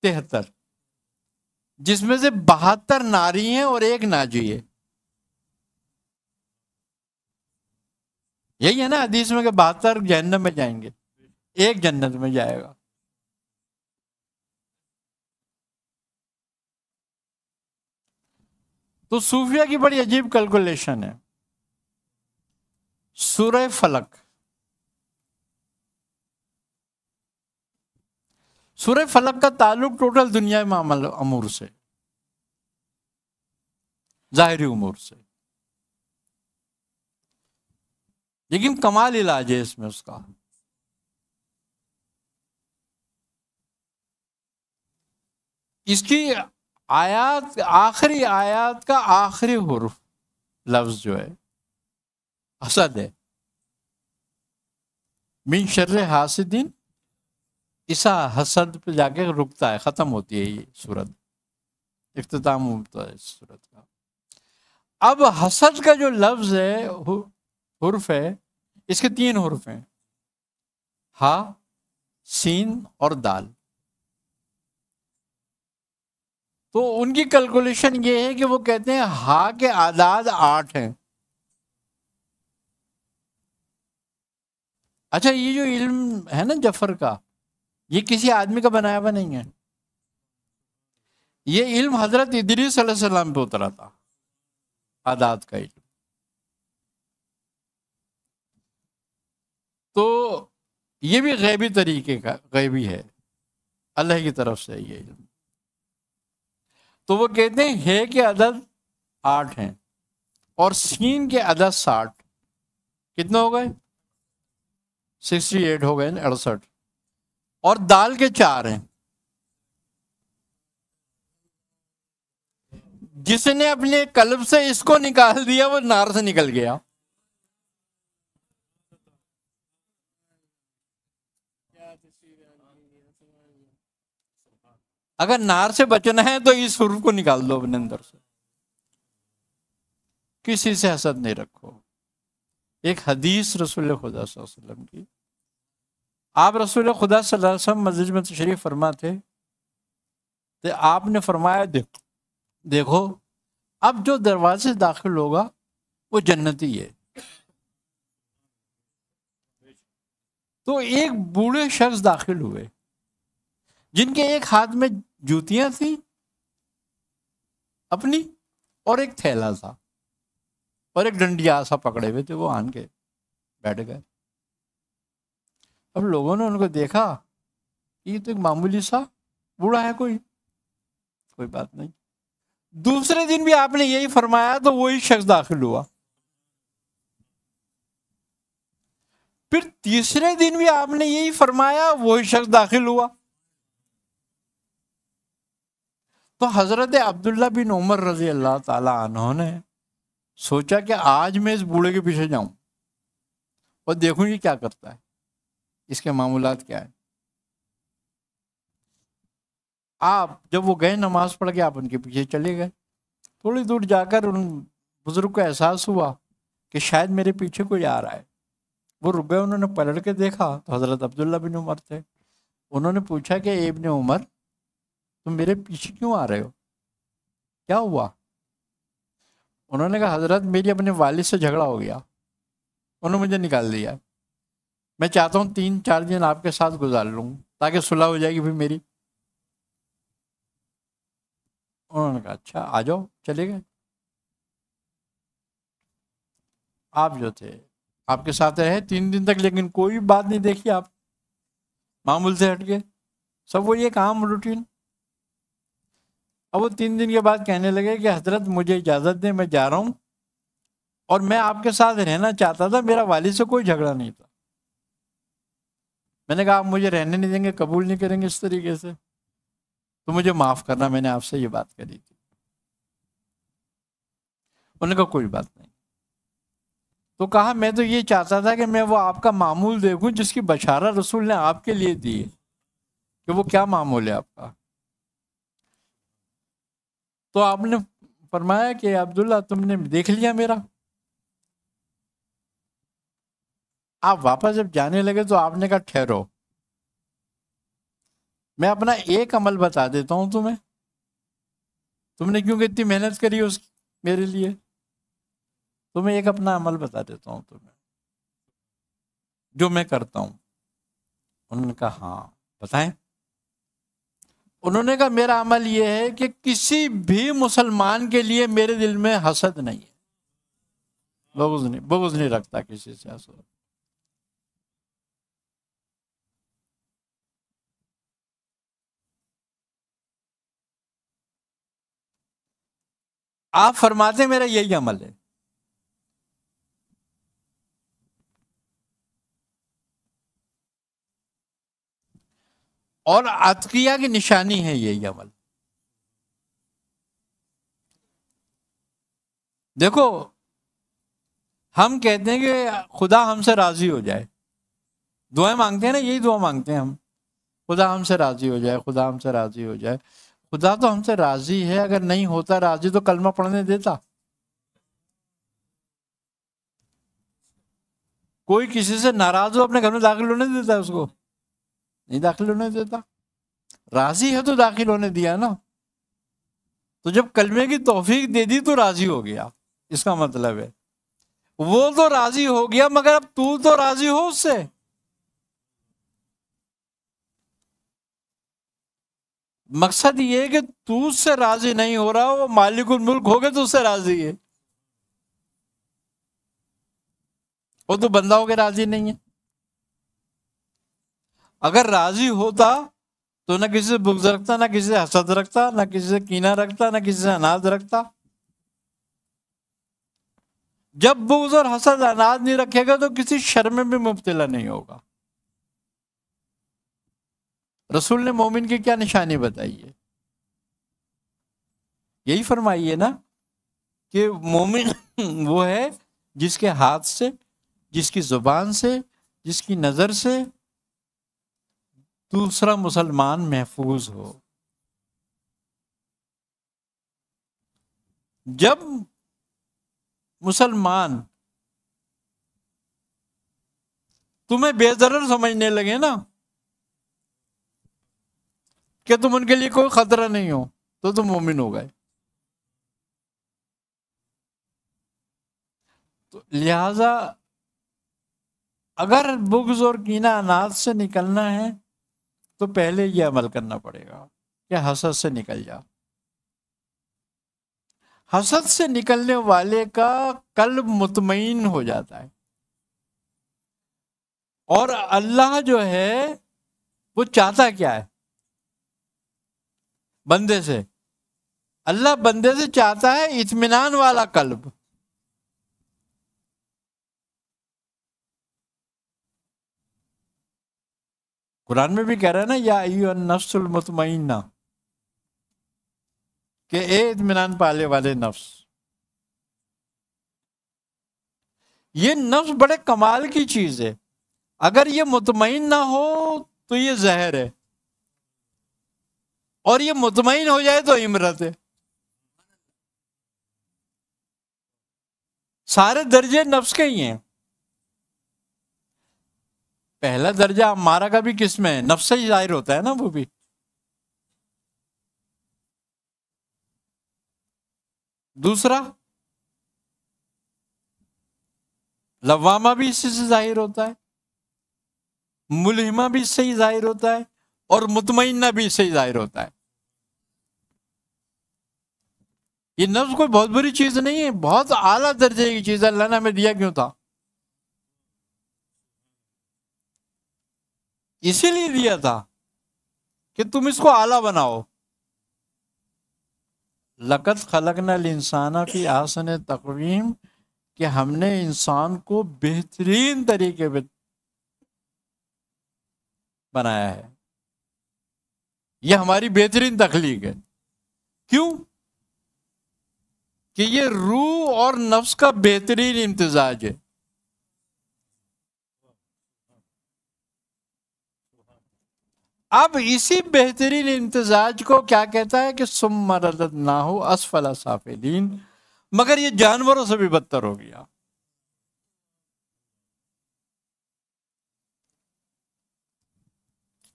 73، جس میں سے 72 ناری ہیں اور ایک ناجی ہے. یہی ہے نا حدیث میں کہ 72 جہنم میں جائیں گے، ایک جنت میں جائے گا. تو صوفیہ کی بڑی عجیب کیلکولیشن ہے. سورہ فلق، سورہ فلق کا تعلق ٹوٹل دنیا معاملہ امور سے، ظاہری امور سے، لیکن کمال علاج ہے اس میں اس کا. اس کی آیات، آخری آیات کا آخری حرف لفظ جو ہے حسد ہے. من شر حاسدین، اسا حسد پہ جا کے رکتا ہے، ختم ہوتی ہے یہ صورت، اختتام ہوتا ہے اس صورت کا. اب حسد کا جو لفظ ہے، حرف ہے، اس کے 3 حرف ہیں، ہا، سین اور دال. تو ان کی کیلکولیشن یہ ہے کہ وہ کہتے ہیں ہا کے اعداد 8 ہیں. اچھا، یہ جو علم ہے نا جفر کا، یہ کسی آدمی کا بنایا ہوا نہیں ہے. یہ علم حضرت ادریس علیہ السلام پہ اترا تھا، اعداد کا علم. تو یہ بھی غیبی طریقے کا، غیبی ہے، اللہ کی طرف سے یہ علم. تو وہ کہتے ہیں ہے کے عدد 8 ہیں اور سین کے عدد 60. کتنے ہو گئے؟ 68 ہو گئے، 68. اور دال کے 4 ہیں. جس نے اپنے قلب سے اس کو نکال دیا وہ نار سے نکل گیا. اگر نار سے بچنا ہے تو اس حرف کو نکال دو اپنے اندر سے. کسی سے حسد نہیں رکھو. ایک حدیث رسول خدا صلی اللہ علیہ وسلم کی، آپ رسول خدا صلی اللہ علیہ وسلم مسجد میں تشریف فرما تھے، تو آپ نے فرمایا دیکھو اب جو دروازے داخل ہوگا وہ جنتی ہے. تو ایک بوڑھے شخص داخل ہوئے جن کے ایک ہاتھ میں جوتیاں تھیں اپنی، اور ایک تھیلا تھا، اور ایک ڈنڈیا سا پکڑے ہوئے تھے. وہ آن کے بیٹھ گئے. اب لوگوں نے ان کو دیکھا، یہ تو ایک معمولی سا بوڑھا ہے، کوئی بات نہیں. دوسرے دن بھی آپ نے یہی فرمایا تو وہی شخص داخل ہوا. پھر تیسرے دن بھی آپ نے یہی فرمایا، وہی شخص داخل ہوا. تو حضرت عبداللہ بن عمر رضی اللہ تعالی عنہ نے سوچا کہ آج میں اس بوڑھے کے پیچھے جاؤں اور دیکھوں یہ کیا کرتا ہے، اس کے معمولات کیا ہیں. آپ جب وہ گئے نماز پڑھ کے، آپ ان کے پیچھے چلے گئے. تھوڑی دور جا کر ان بزرگ کو احساس ہوا کہ شاید میرے پیچھے کوئی آ رہا ہے. وہ رک گئے، انہوں نے پلٹ کے دیکھا تو حضرت عبداللہ بن عمر تھے. انہوں نے پوچھا کہ اے ابن عمر، تم میرے پیچھے کیوں آ رہے ہو، کیا ہوا؟ انہوں نے کہا حضرت میری اپنے والد سے جھگڑا ہو گیا، انہوں نے مجھے نکال دیا. میں چاہتا ہوں 3-4 دن آپ کے ساتھ گزار لوں تاکہ صلح ہو جائے گی پھر میری. انہوں نے کہا اچھا آ جاؤ. چلے گئے. آپ جو تھے آپ کے ساتھ رہے 3 دن تک، لیکن کوئی بات نہیں دیکھی آپ، معمول سے ہٹ کے سب وہ یہ کام روٹین. اب وہ 3 دن کے بعد کہنے لگے کہ حضرت مجھے اجازت دیں، میں جا رہا ہوں، اور میں آپ کے ساتھ رہنا چاہتا تھا، میرا والد سے کوئی جھگڑا نہیں تھا. میں نے کہا آپ مجھے رہنے نہیں دیں گے، قبول نہیں کریں گے اس طریقے سے، تو مجھے معاف کرنا، میں نے آپ سے یہ بات کری تھی. انہوں نے کہا کوئی بات نہیں. تو کہا میں تو یہ چاہتا تھا کہ میں وہ آپ کا معمول دیکھوں جس کی بشارت رسول نے آپ کے لیے دی ہے، کہ وہ کیا معمول ہے آپ کا. تو آپ نے فرمایا کہ عبداللہ تم نے دیکھ لیا میرا. آپ واپس جب جانے لگے تو آپ نے کہا ٹھہرو، میں اپنا ایک عمل بتا دیتا ہوں تمہیں، تم نے کیونکہ اتنی محنت کری میرے لیے، تمہیں ایک اپنا عمل بتا دیتا ہوں تمہیں جو میں کرتا ہوں۔ انہوں نے کہا ہاں بتائیں۔ انہوں نے کہا میرا عمل یہ ہے کہ کسی بھی مسلمان کے لیے میرے دل میں حسد نہیں ہے، بغض نہیں رکھتا کسی سے حسد۔ آپ فرماتے ہیں میرا یہی عمل ہے۔ اور اتقیاء کی نشانی ہے یہی عمل۔ دیکھو ہم کہتے ہیں کہ خدا ہم سے راضی ہو جائے، دعائیں مانگتے ہیں نا، یہی دعا مانگتے ہیں ہم، خدا ہم سے راضی ہو جائے، خدا ہم سے راضی ہو جائے۔ خدا تو ہم سے راضی ہے، اگر نہیں ہوتا راضی تو کلمہ پڑھنے دیتا؟ کوئی کسی سے ناراض ہو اپنے گھر میں داخل ہونے دیتا ہے؟ اس کو نہیں داخل ہونے دیتا۔ راضی ہے تو داخل ہونے دیا نا۔ تو جب کلمے کی توفیق دے دی تو راضی ہو گیا، اس کا مطلب ہے وہ تو راضی ہو گیا، مگر اب تو راضی ہو اس سے۔ مقصد یہ ہے کہ تو اس سے راضی نہیں ہو رہا، وہ مالک الملک ہو گئے تو اس سے راضی ہے، وہ تو بندہ ہو کے راضی نہیں ہے۔ اگر راضی ہوتا تو نہ کسی سے بغض رکھتا، نہ کسی سے حسد رکھتا، نہ کسی سے کینہ رکھتا، نہ کسی سے اناد رکھتا۔ جب بغض اور حسد اناد نہیں رکھے گا تو کسی شر میں بھی مبتلا نہیں ہوگا۔ رسول نے مومن کی کیا نشانی بتائی ہے؟ یہی فرمائی ہے نا کہ مومن وہ ہے جس کے ہاتھ سے، جس کی زبان سے، جس کی نظر سے دوسرا مسلمان محفوظ ہو۔ جب مسلمان تمہیں بے ضرر سمجھنے لگے نا کہ تم ان کے لیے کوئی خطرہ نہیں ہو، تو تم مومن ہو گئے۔ تو لہذا اگر بغض اور کینہ اناد سے نکلنا ہے تو پہلے یہ عمل کرنا پڑے گا کہ حسد سے نکل جا۔ حسد سے نکلنے والے کا قلب مطمئن ہو جاتا ہے، اور اللہ جو ہے وہ چاہتا کیا ہے بندے سے؟ اللہ بندے سے چاہتا ہے اطمینان والا قلب۔ قرآن میں بھی کہہ رہا ہے نا یا ایھا النفس المطمئنہ، کہ اے اطمینان پالے والے نفس۔ یہ نفس بڑے کمال کی چیز ہے، اگر یہ مطمئن نہ ہو تو یہ زہر ہے، اور یہ مطمئن ہو جائے تو امرت ہے۔ سارے درجے نفس کے ہی ہیں۔ پہلا درجہ ہمارا کا بھی کس میں ہے؟ نفس سے ہی ظاہر ہوتا ہے نا، وہ بھی۔ دوسرا لوامہ بھی اس سے ظاہر ہوتا ہے، ملہمہ بھی اس سے ہی ظاہر ہوتا ہے، اور مطمئنہ بھی اس سے ہی ظاہر ہوتا ہے۔ یہ نفس کوئی بہت بری چیز نہیں ہے، بہت اعلیٰ درجے کی چیز ہے۔ اللہ نے ہمیں دیا کیوں تھا؟ اسی لیے دیا تھا کہ تم اس کو اعلیٰ بناؤ۔ لقد خلقنا الانسان فی احسن تقویم، کہ ہم نے انسان کو بہترین طریقے پہ بنایا ہے، یہ ہماری بہترین تخلیق ہے۔ کیوں؟ کہ یہ روح اور نفس کا بہترین امتزاج ہے۔ اب اسی بہترین امتزاج کو کیا کہتا ہے کہ ثم رددناہ اسفل سافلین، مگر یہ جانوروں سے بھی بدتر ہو گیا۔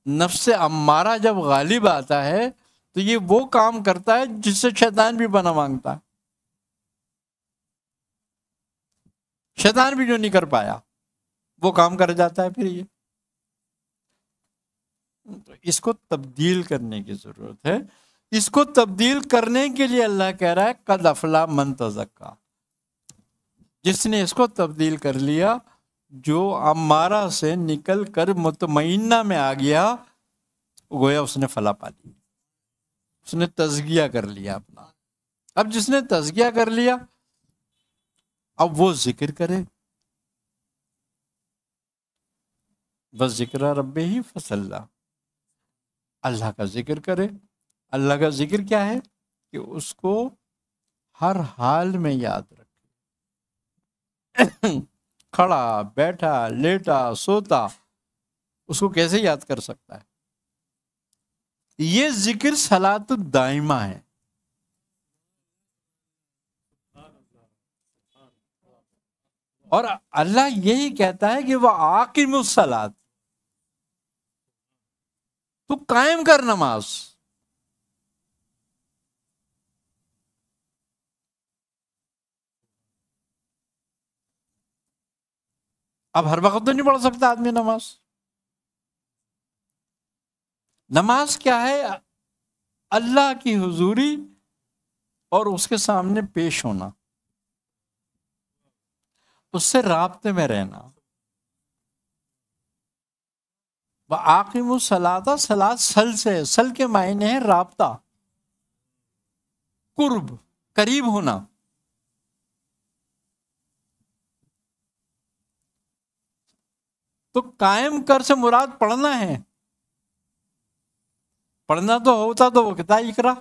نفس امارہ جب غالب آتا ہے تو یہ وہ کام کرتا ہے جس سے شیطان بھی پناہ مانگتا ہے. شیطان بھی جو نہیں کر پایا وہ کام کر جاتا ہے. پھر یہ اس کو تبدیل کرنے کی ضرورت ہے. اس کو تبدیل کرنے کے لیے اللہ کہہ رہا ہے قد افلح من تزکا. جس نے اس کو تبدیل کر لیا، جو امارہ سے نکل کر مطمئنہ میں آ گیا، گویا اس نے فلاح پا لی، اس نے تزکیہ کر لیا اپنا. اب جس نے تزکیہ کر لیا اب وہ ذکر کرے، بس ذکر رب ہی فصلہ، اللہ کا ذکر کرے. اللہ کا ذکر کیا ہے کہ اس کو ہر حال میں یاد رکھے. کھڑا بیٹھا لیٹا سوتا اس کو کیسے یاد کر سکتا ہے؟ یہ ذکر صلاۃ الدائمہ ہے. اور اللہ یہی کہتا ہے کہ وہ عاقم الصلاۃ، تو قائم کر نماز. اب ہر وقت تو نہیں پڑھ سکتا آدمی نماز. نماز کیا ہے؟ اللہ کی حضوری اور اس کے سامنے پیش ہونا، اس سے رابطے میں رہنا. وَآقِمُوا الصَّلَاةَ، صلاۃ سل سے، سل کے معنی ہے رابطہ، قرب، قریب ہونا. تو قائم کر سے مراد پڑھنا ہے. پڑھنا تو ہوتا تو وہ کہتا اقرا.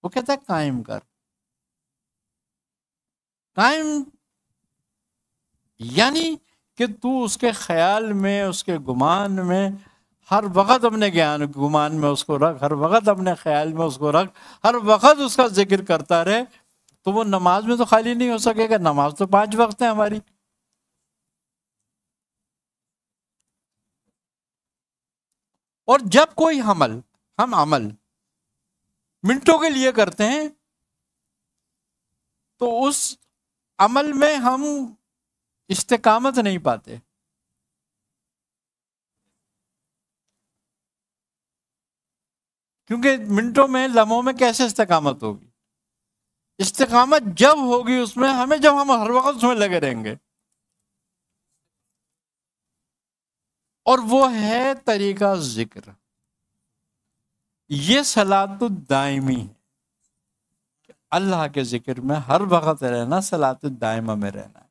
وہ کہتا ہے قائم کر. قائم یعنی کہ تو اس کے خیال میں، اس کے گمان میں ہر وقت اپنے گمان میں اس کو رکھ، ہر وقت اپنے خیال میں اس کو رکھ، ہر وقت اس کا ذکر کرتا رہے. تو وہ نماز میں تو خالی نہیں ہو سکے گا. نماز تو 5 وقت ہیں ہماری. اور جب کوئی ہم عمل منٹوں کے لیے کرتے ہیں تو اس عمل میں ہم استقامت نہیں پاتے. کیونکہ منٹوں میں، لمحوں میں کیسے استقامت ہوگی؟ استقامت جب ہوگی اس میں ہمیں، جب ہم ہر وقت اس میں لگے رہیں گے. اور وہ ہے طریقہ ذکر. یہ صلاۃ الدائمی ہے، اللہ کے ذکر میں ہر وقت رہنا، صلاۃ الدائمہ میں رہنا ہے.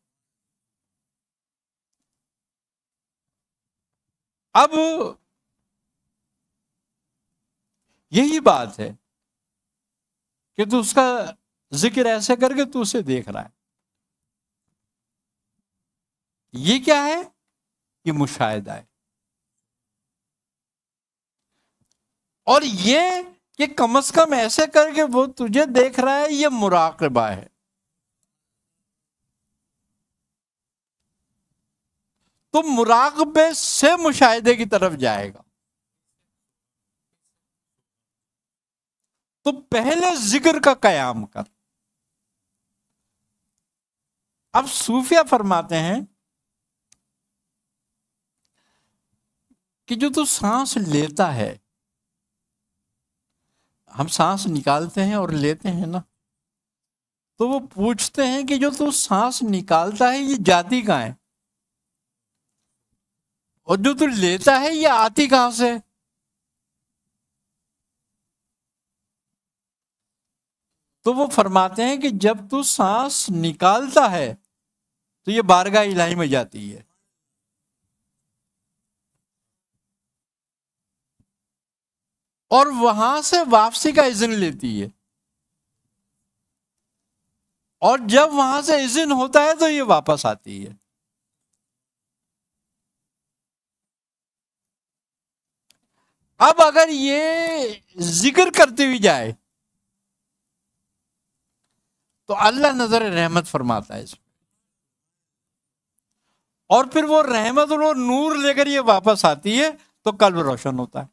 اب یہی بات ہے کہ تو اس کا ذکر ایسے کر کے تو اسے دیکھ رہا ہے. یہ کیا ہے؟ یہ مشاہدہ ہے. اور یہ کہ کم از کم ایسے کر کے وہ تجھے دیکھ رہا ہے، یہ مراقبہ ہے. تو مراقبے سے مشاہدے کی طرف جائے گا. تو پہلے ذکر کا قیام کر. اب صوفیہ فرماتے ہیں کہ جو تو سانس لیتا ہے، ہم سانس نکالتے ہیں اور لیتے ہیں نا، تو وہ پوچھتے ہیں کہ جو تو سانس نکالتا ہے یہ جاتی کہاں ہے، اور جو تو لیتا ہے یہ آتی کہاں سے؟ تو وہ فرماتے ہیں کہ جب تو سانس نکالتا ہے تو یہ بارگاہ الہی میں جاتی ہے، اور وہاں سے واپسی کا اذن لیتی ہے. اور جب وہاں سے اذن ہوتا ہے تو یہ واپس آتی ہے. اب اگر یہ ذکر کرتے ہوئی جائے تو اللہ نظر رحمت فرماتا ہے اس میں. اور پھر وہ رحمت اور نور لے کر یہ واپس آتی ہے تو قلب روشن ہوتا ہے.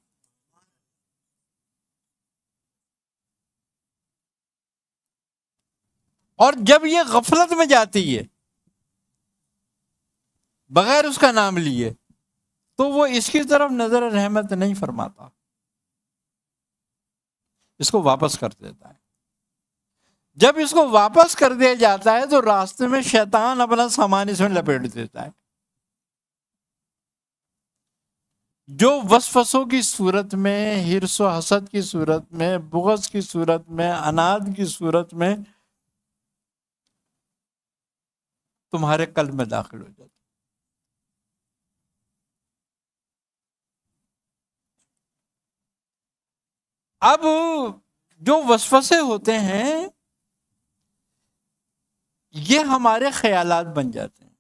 اور جب یہ غفلت میں جاتی ہے بغیر اس کا نام لیے تو وہ اس کی طرف نظر رحمت نہیں فرماتا، اس کو واپس کر دیتا ہے. جب اس کو واپس کر دیا جاتا ہے تو راستے میں شیطان اپنا سامان اس میں لپیٹ دیتا ہے، جو وسوسوں کی صورت میں، حرص و حسد کی صورت میں، بغض کی صورت میں، اناد کی صورت میں تمہارے قلب میں داخل ہو جاتا ہے. اب جو وسوسے ہوتے ہیں یہ ہمارے خیالات بن جاتے ہیں،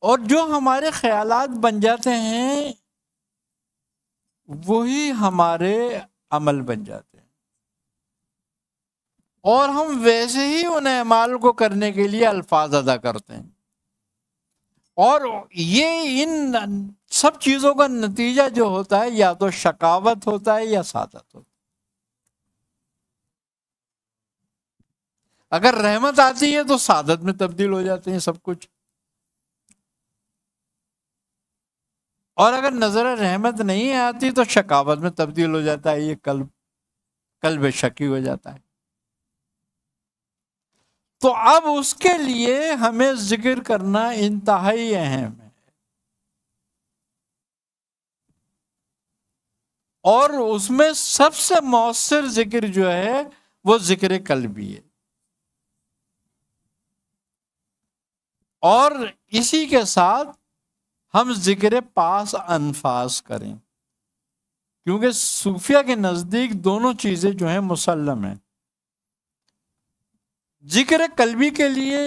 اور جو ہمارے خیالات بن جاتے ہیں وہی ہمارے عمل بن جاتے ہیں، اور ہم ویسے ہی ان اعمال کو کرنے کے لیے الفاظ ادا کرتے ہیں. اور یہ ان سب چیزوں کا نتیجہ جو ہوتا ہے یا تو شقاوت ہوتا ہے یا سعادت ہوتا ہے. اگر رحمت آتی ہے تو سعادت میں تبدیل ہو جاتے ہیں سب کچھ، اور اگر نظر رحمت نہیں آتی تو شقاوت میں تبدیل ہو جاتا ہے، یہ قلب شکی ہو جاتا ہے. تو اب اس کے لیے ہمیں ذکر کرنا انتہائی اہم ہے، اور اس میں سب سے مؤثر ذکر جو ہے وہ ذکر قلبی ہے. اور اسی کے ساتھ ہم ذکر پاس انفاس کریں، کیونکہ صوفیہ کے نزدیک دونوں چیزیں جو ہیں مسلم ہیں. ذکر قلبی کے لیے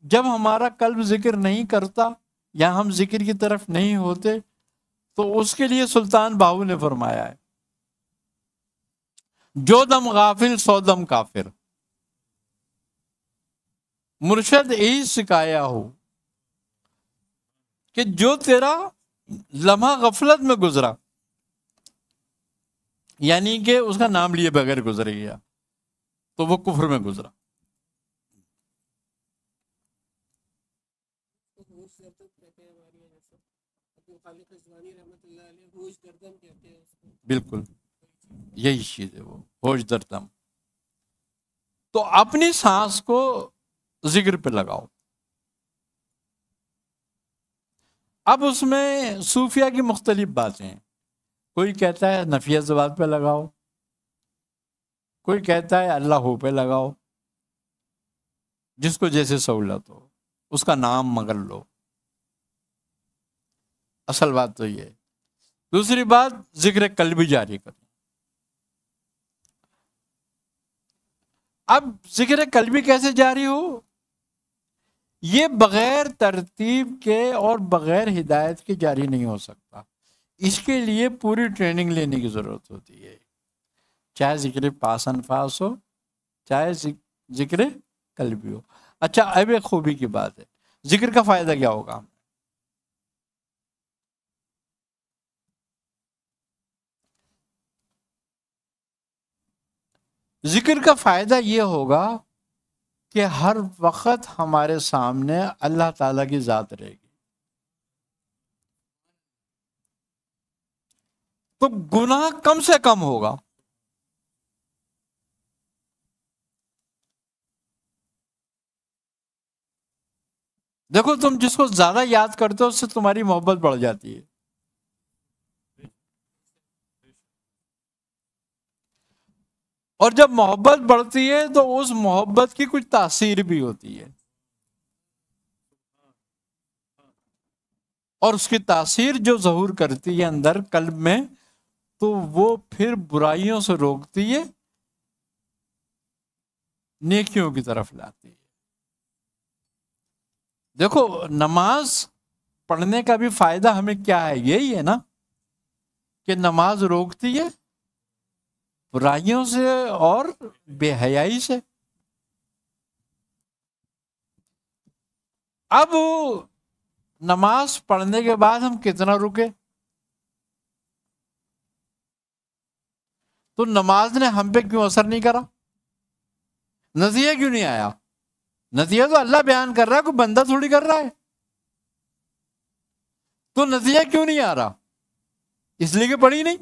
جب ہمارا قلب ذکر نہیں کرتا یا ہم ذکر کی طرف نہیں ہوتے تو اس کے لیے سلطان باہو نے فرمایا ہے، جو دم غافل سو دم کافر، مرشد یہی سکھایا ہو کہ جو تیرا لمحہ غفلت میں گزرا، یعنی کہ اس کا نام لیے بغیر گزر گیا تو وہ کفر میں گزرا. بالکل یہی چیز ہے، وہ ہوش در دم. تو اپنی سانس کو ذکر پہ لگاؤ. اب اس میں صوفیہ کی مختلف باتیں ہیں، کوئی کہتا ہے نفیہ زبات پہ لگاؤ، کوئی کہتا ہے اللہ ہو پہ لگاؤ، جس کو جیسے سہولت ہو اس کا نام مگر لو. اصل بات تو یہ ہے. دوسری بات ذکر قلبی جاری کرو. اب ذکر قلبی کیسے جاری ہو؟ یہ بغیر ترتیب کے اور بغیر ہدایت کے جاری نہیں ہو سکتا. اس کے لیے پوری ٹریننگ لینے کی ضرورت ہوتی ہے، چاہے ذکر پاس انفاس ہو چاہے ذکر قلبی ہو. اچھا اب ایک خوبی کی بات ہے، ذکر کا فائدہ کیا ہوگا؟ ذکر کا فائدہ یہ ہوگا کہ ہر وقت ہمارے سامنے اللہ تعالیٰ کی ذات رہے گی، تو گناہ کم سے کم ہوگا. دیکھو تم جس کو زیادہ یاد کرتے ہو اس سے تمہاری محبت بڑھ جاتی ہے، اور جب محبت بڑھتی ہے تو اس محبت کی کچھ تاثیر بھی ہوتی ہے، اور اس کی تاثیر جو ظہور کرتی ہے اندر قلب میں تو وہ پھر برائیوں سے روکتی ہے، نیکیوں کی طرف لاتی ہے. دیکھو نماز پڑھنے کا بھی فائدہ ہمیں کیا ہے؟ یہی ہے نا کہ نماز روکتی ہے برائیوں سے اور بے حیائی سے. اب نماز پڑھنے کے بعد ہم کتنا رکے؟ تو نماز نے ہم پہ کیوں اثر نہیں کرا؟ نتیجہ کیوں نہیں آیا؟ نتیجہ تو اللہ بیان کر رہا ہے، کوئی بندہ تھوڑی کر رہا ہے. تو نتیجہ کیوں نہیں آ رہا؟ اس لیے کہ پڑھی نہیں.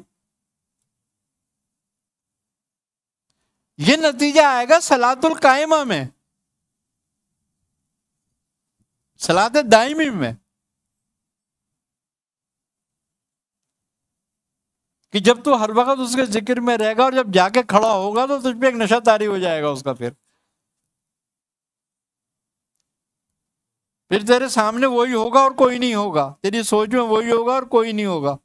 یہ نتیجہ آئے گا صلاۃ القائمہ میں، صلاۃ دائمی میں، کہ جب تو ہر وقت اس کے ذکر میں رہے گا اور جب جا کے کھڑا ہوگا تو تجھ پہ ایک نشہ طاری ہو جائے گا اس کا. پھر تیرے سامنے وہی ہوگا اور کوئی نہیں ہوگا، تیری سوچ میں وہی ہوگا اور کوئی نہیں ہوگا.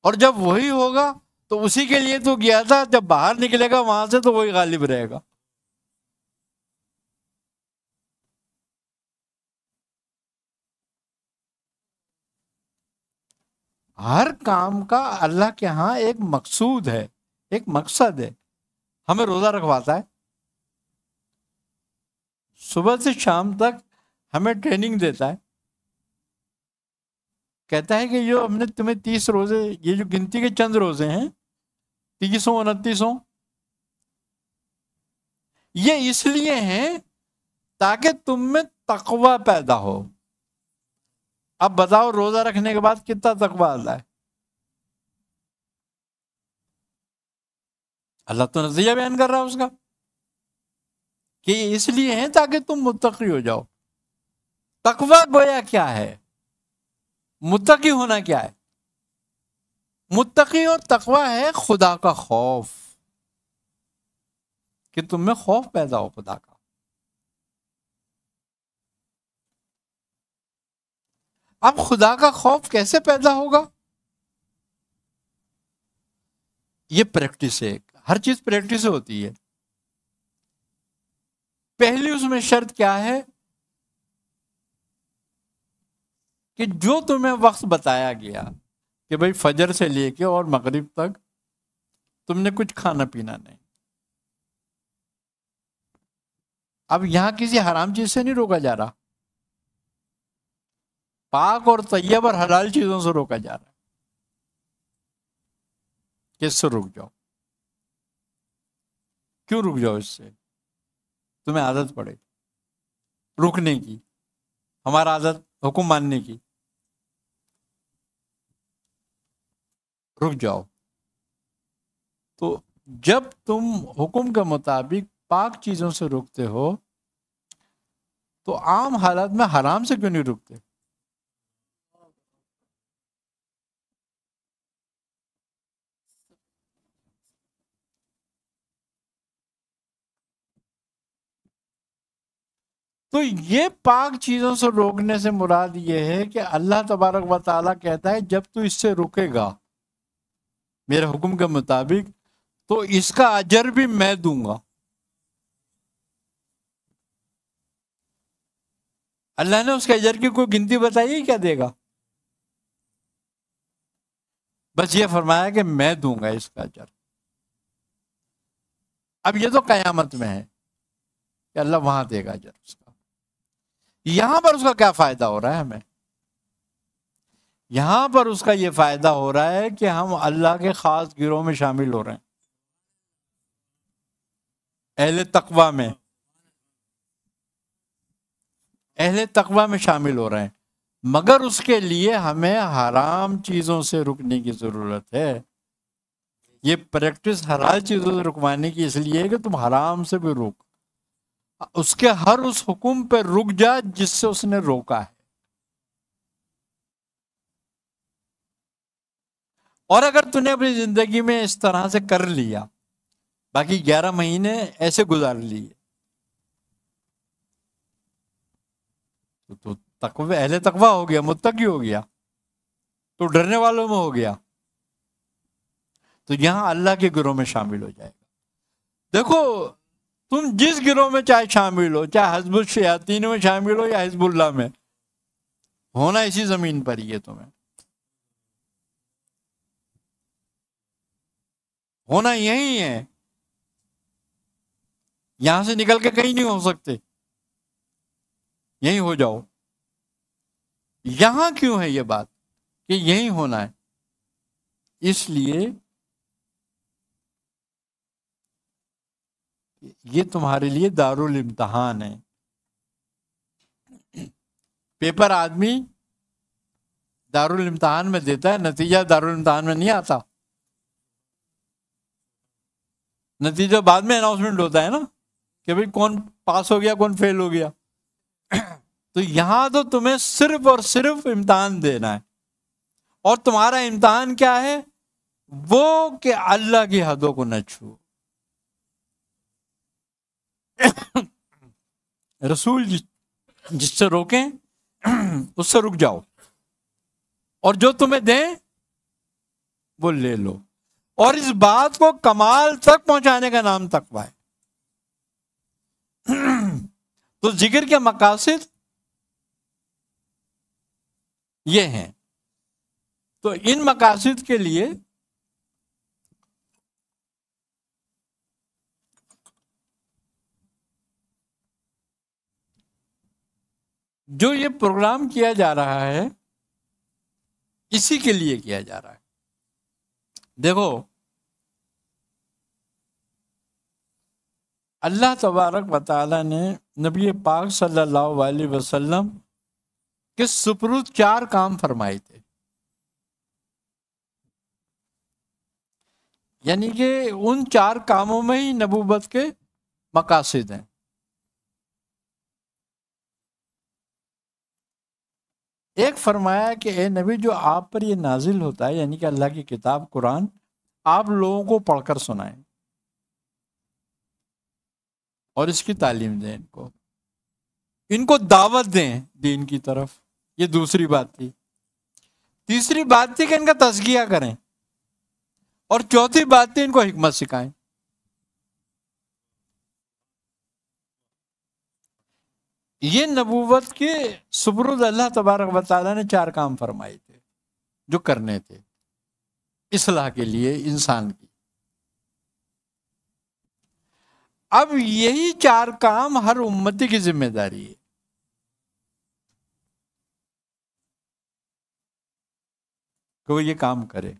اور جب وہی ہوگا تو اسی کے لیے تو گیا تھا، جب باہر نکلے گا وہاں سے تو وہی غالب رہے گا. ہر کام کا اللہ کے ہاں ایک مقصود ہے، ایک مقصد ہے. ہمیں روزہ رکھواتا ہے، صبح سے شام تک ہمیں ٹریننگ دیتا ہے، کہتا ہے کہ جو ہم نے تمہیں 30 روزے، یہ جو گنتی کے چند روزے ہیں 30 29، یہ اس لیے ہیں تاکہ تم میں تقوی پیدا ہو. اب بتاؤ روزہ رکھنے کے بعد کتنا تقوی آتا ہے؟ اللہ تو نتیجہ بیان کر رہا ہے اس کا کہ یہ اس لیے ہیں تاکہ تم متقی ہو جاؤ. تقوی گویا کیا ہے؟ متقی ہونا کیا ہے؟ متقی اور تقوی ہے خدا کا خوف، کہ تم میں خوف پیدا ہو خدا کا. اب خدا کا خوف کیسے پیدا ہوگا؟ یہ پریکٹس ہے، ہر چیز پریکٹس سے ہوتی ہے. پہلی اس میں شرط کیا ہے کہ جو تمہیں وقت بتایا گیا کہ بھئی فجر سے لے کے اور مغرب تک تم نے کچھ کھانا پینا نہیں. اب یہاں کسی حرام چیز سے نہیں روکا جا رہا، پاک اور طیب اور حلال چیزوں سے روکا جا رہا ہے. کس سے رک جاؤ؟ کیوں رک جاؤ؟ اس سے تمہیں عادت پڑے رکنے کی، ہمارا عادت حکم ماننے کی. رک جاؤ. تو جب تم حکم کے مطابق پاک چیزوں سے رکتے ہو تو عام حالات میں حرام سے کیوں نہیں رکتے؟ تو یہ پاک چیزوں سے روکنے سے مراد یہ ہے کہ اللہ تبارک و تعالیٰ کہتا ہے جب تو اس سے رکے گا میرے حکم کے مطابق تو اس کا اجر بھی میں دوں گا. اللہ نے اس کے اجر کی کوئی گنتی بتائی ہے کیا دے گا؟ بس یہ فرمایا کہ میں دوں گا اس کا اجر. اب یہ تو قیامت میں ہے کہ اللہ وہاں دے گا اجر اس کا. یہاں پر اس کا کیا فائدہ ہو رہا ہے ہمیں؟ یہاں پر اس کا یہ فائدہ ہو رہا ہے کہ ہم اللہ کے خاص گروہ میں شامل ہو رہے ہیں، اہل تقوی میں، اہل تقوی میں شامل ہو رہے ہیں. مگر اس کے لیے ہمیں حرام چیزوں سے رکنے کی ضرورت ہے. یہ پریکٹس حلال چیزوں سے رکوانے کی اس لیے ہے کہ تم حرام سے بھی روک، اس کے ہر اس حکم پہ رک جا جس سے اس نے روکا ہے. اور اگر تو نے اپنی زندگی میں اس طرح سے کر لیا، باقی 11 مہینے ایسے گزار لیے، تو تقوی، اہل تقوی ہو گیا، متقی ہو گیا، تو ڈرنے والوں میں ہو گیا، تو یہاں اللہ کے گروہ میں شامل ہو جائے گا. دیکھو تم جس گروہ میں چاہے شامل ہو، چاہے حزب الشیاطین میں شامل ہو یا حزب اللہ میں، ہونا اسی زمین پر ہی ہے. تمہیں ہونا یہی ہے، یہاں سے نکل کے کہیں نہیں ہو سکتے، یہیں ہو جاؤ. یہاں کیوں ہے یہ بات کہ یہی ہونا ہے؟ اس لیے یہ تمہارے لیے دارالامتحان ہے. پیپر آدمی دارالامتحان میں دیتا ہے، نتیجہ دارالامتحان میں نہیں آتا. نتیجہ بعد میں اناؤنسمنٹ ہوتا ہے نا کہ بھئی کون پاس ہو گیا کون فیل ہو گیا. تو یہاں تو تمہیں صرف اور صرف امتحان دینا ہے. اور تمہارا امتحان کیا ہے؟ وہ کہ اللہ کی حدوں کو نہ چھو. رسول جس سے روکیں اس سے رک جاؤ، اور جو تمہیں دیں وہ لے لو. اور اس بات کو کمال تک پہنچانے کا نام تقویٰ ہے. تو ذکر کے مقاصد یہ ہیں. تو ان مقاصد کے لیے جو یہ پروگرام کیا جا رہا ہے اسی کے لیے کیا جا رہا ہے. دیکھو اللہ تبارک و تعالی نے نبی پاک صلی اللہ علیہ وسلم کے سپرد 4 کام فرمائے تھے. یعنی کہ ان 4 کاموں میں ہی نبوت کے مقاصد ہیں. ایک فرمایا کہ اے نبی جو آپ پر یہ نازل ہوتا ہے یعنی کہ اللہ کی کتاب قرآن، آپ لوگوں کو پڑھ کر سنائیں اور اس کی تعلیم دیں، ان کو دعوت دیں دین کی طرف. یہ دوسری بات تھی. تیسری بات تھی کہ ان کا تزکیہ کریں، اور چوتھی بات تھی ان کو حکمت سکھائیں. یہ نبوت کے سپرد اللہ تبارک و تعالیٰ نے 4 کام فرمائے تھے جو کرنے تھے اصلاح کے لیے انسان کی. اب یہی 4 کام ہر امتی کی ذمہ داری ہے کہ وہ یہ کام کرے.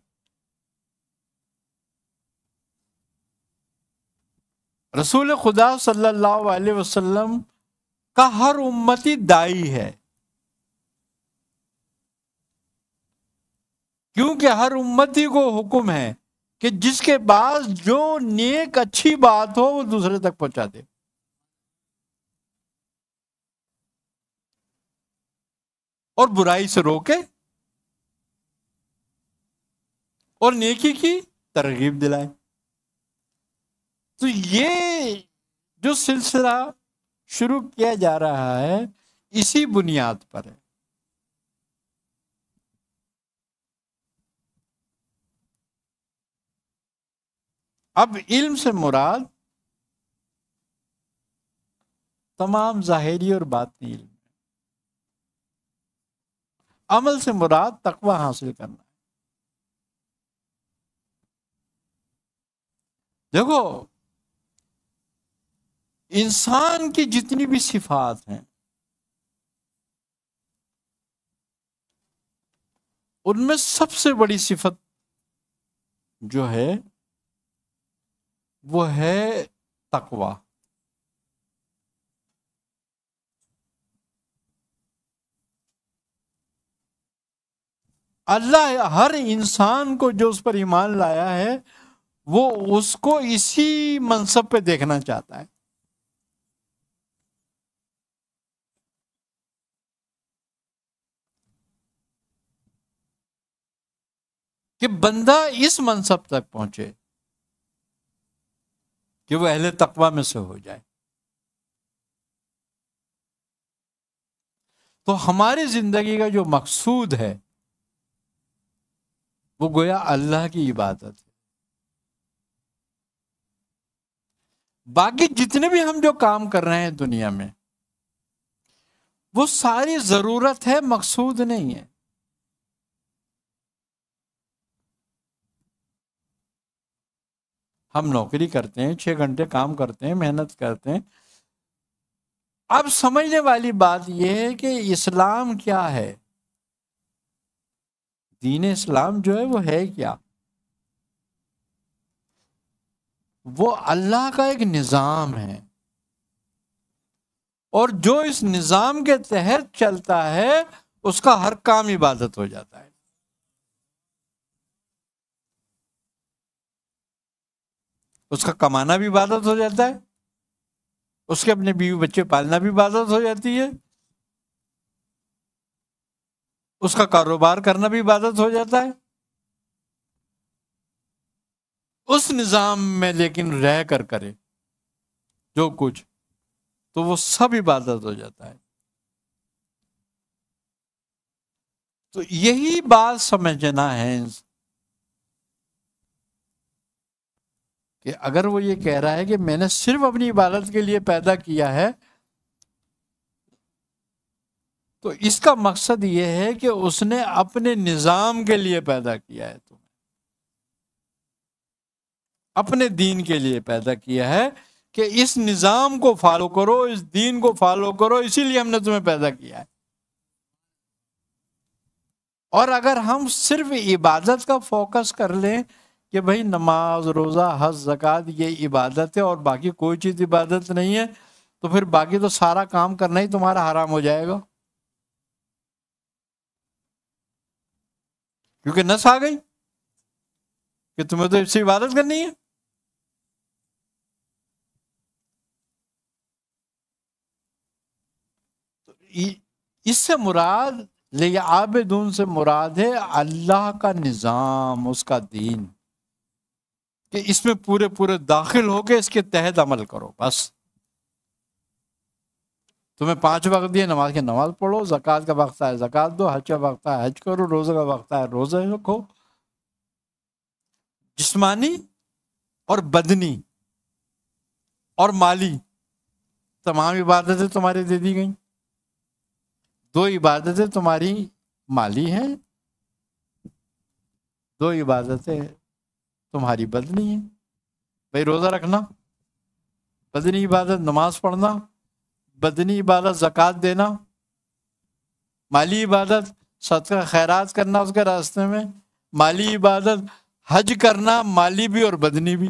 رسول خدا صلی اللہ علیہ وسلم کا ہر امتی دائی ہے، کیونکہ ہر امتی کو حکم ہے کہ جس کے پاس جو نیک اچھی بات ہو وہ دوسرے تک پہنچا دے، اور برائی سے روکے اور نیکی کی ترغیب دلائے. تو یہ جو سلسلہ شروع کیا جا رہا ہے اسی بنیاد پر ہے. اب علم سے مراد تمام ظاہری اور باطنی علم، عمل سے مراد تقوی حاصل کرنا. دیکھو انسان کی جتنی بھی صفات ہیں ان میں سب سے بڑی صفت جو ہے وہ ہے تقوی. اللہ ہر انسان کو جو اس پر ایمان لایا ہے وہ اس کو اسی منصب پہ دیکھنا چاہتا ہے کہ بندہ اس منصب تک پہنچے کہ وہ اہل تقوی میں سے ہو جائے. تو ہماری زندگی کا جو مقصود ہے وہ گویا اللہ کی عبادت ہے. باقی جتنے بھی ہم جو کام کر رہے ہیں دنیا میں وہ ساری ضرورت ہے، مقصود نہیں ہے. ہم نوکری کرتے ہیں، 6 گھنٹے کام کرتے ہیں، محنت کرتے ہیں. اب سمجھنے والی بات یہ ہے کہ اسلام کیا ہے. دین اسلام جو ہے وہ ہے کیا؟ وہ اللہ کا ایک نظام ہے، اور جو اس نظام کے تحت چلتا ہے اس کا ہر کام عبادت ہو جاتا ہے۔ اس کا کمانا بھی عبادت ہو جاتا ہے، اس کے اپنے بیوی بچے پالنا بھی عبادت ہو جاتی ہے، اس کا کاروبار کرنا بھی عبادت ہو جاتا ہے۔ اس نظام میں لیکن رہ کر کرے جو کچھ، تو وہ سب عبادت ہو جاتا ہے۔ تو یہی بات سمجھنا ہے کہ اگر وہ یہ کہہ رہا ہے کہ میں نے صرف اپنی عبادت کے لیے پیدا کیا ہے، تو اس کا مقصد یہ ہے کہ اس نے اپنے نظام کے لیے پیدا کیا ہے، تمہیں اپنے دین کے لیے پیدا کیا ہے کہ اس نظام کو فالو کرو، اس دین کو فالو کرو، اسی لیے ہم نے تمہیں پیدا کیا ہے۔ اور اگر ہم صرف عبادت کا فوکس کر لیں کہ بھئی نماز، روزہ، حج، زکوٰۃ یہ عبادت ہے اور باقی کوئی چیز عبادت نہیں ہے، تو پھر باقی تو سارا کام کرنا ہی تمہارا حرام ہو جائے گا، کیونکہ نس آ گئی کہ تمہیں تو اس سے عبادت کرنی ہے۔ اس سے مراد عابدون سے مراد ہے اللہ کا نظام، اس کا دین، کہ اس میں پورے پورے داخل ہو کے اس کے تحت عمل کرو۔ بس تمہیں 5 وقت دیے، نماز کی نماز پڑھو، زکوٰۃ کا وقت ہے زکوٰۃ دو، حج کا وقت ہے حج کرو، روزہ کا وقت ہے روزہ رکھو۔ جسمانی اور بدنی اور مالی تمام عبادتیں تمہاری دے دی گئیں۔ 2 عبادتیں تمہاری مالی ہیں، 2 عبادتیں تمہاری بدنی ہیں۔ بھئی روزہ رکھنا بدنی عبادت، نماز پڑھنا بدنی عبادت، زکوٰۃ دینا مالی عبادت، صدقہ خیرات کرنا اس کے راستے میں مالی عبادت، حج کرنا مالی بھی اور بدنی بھی،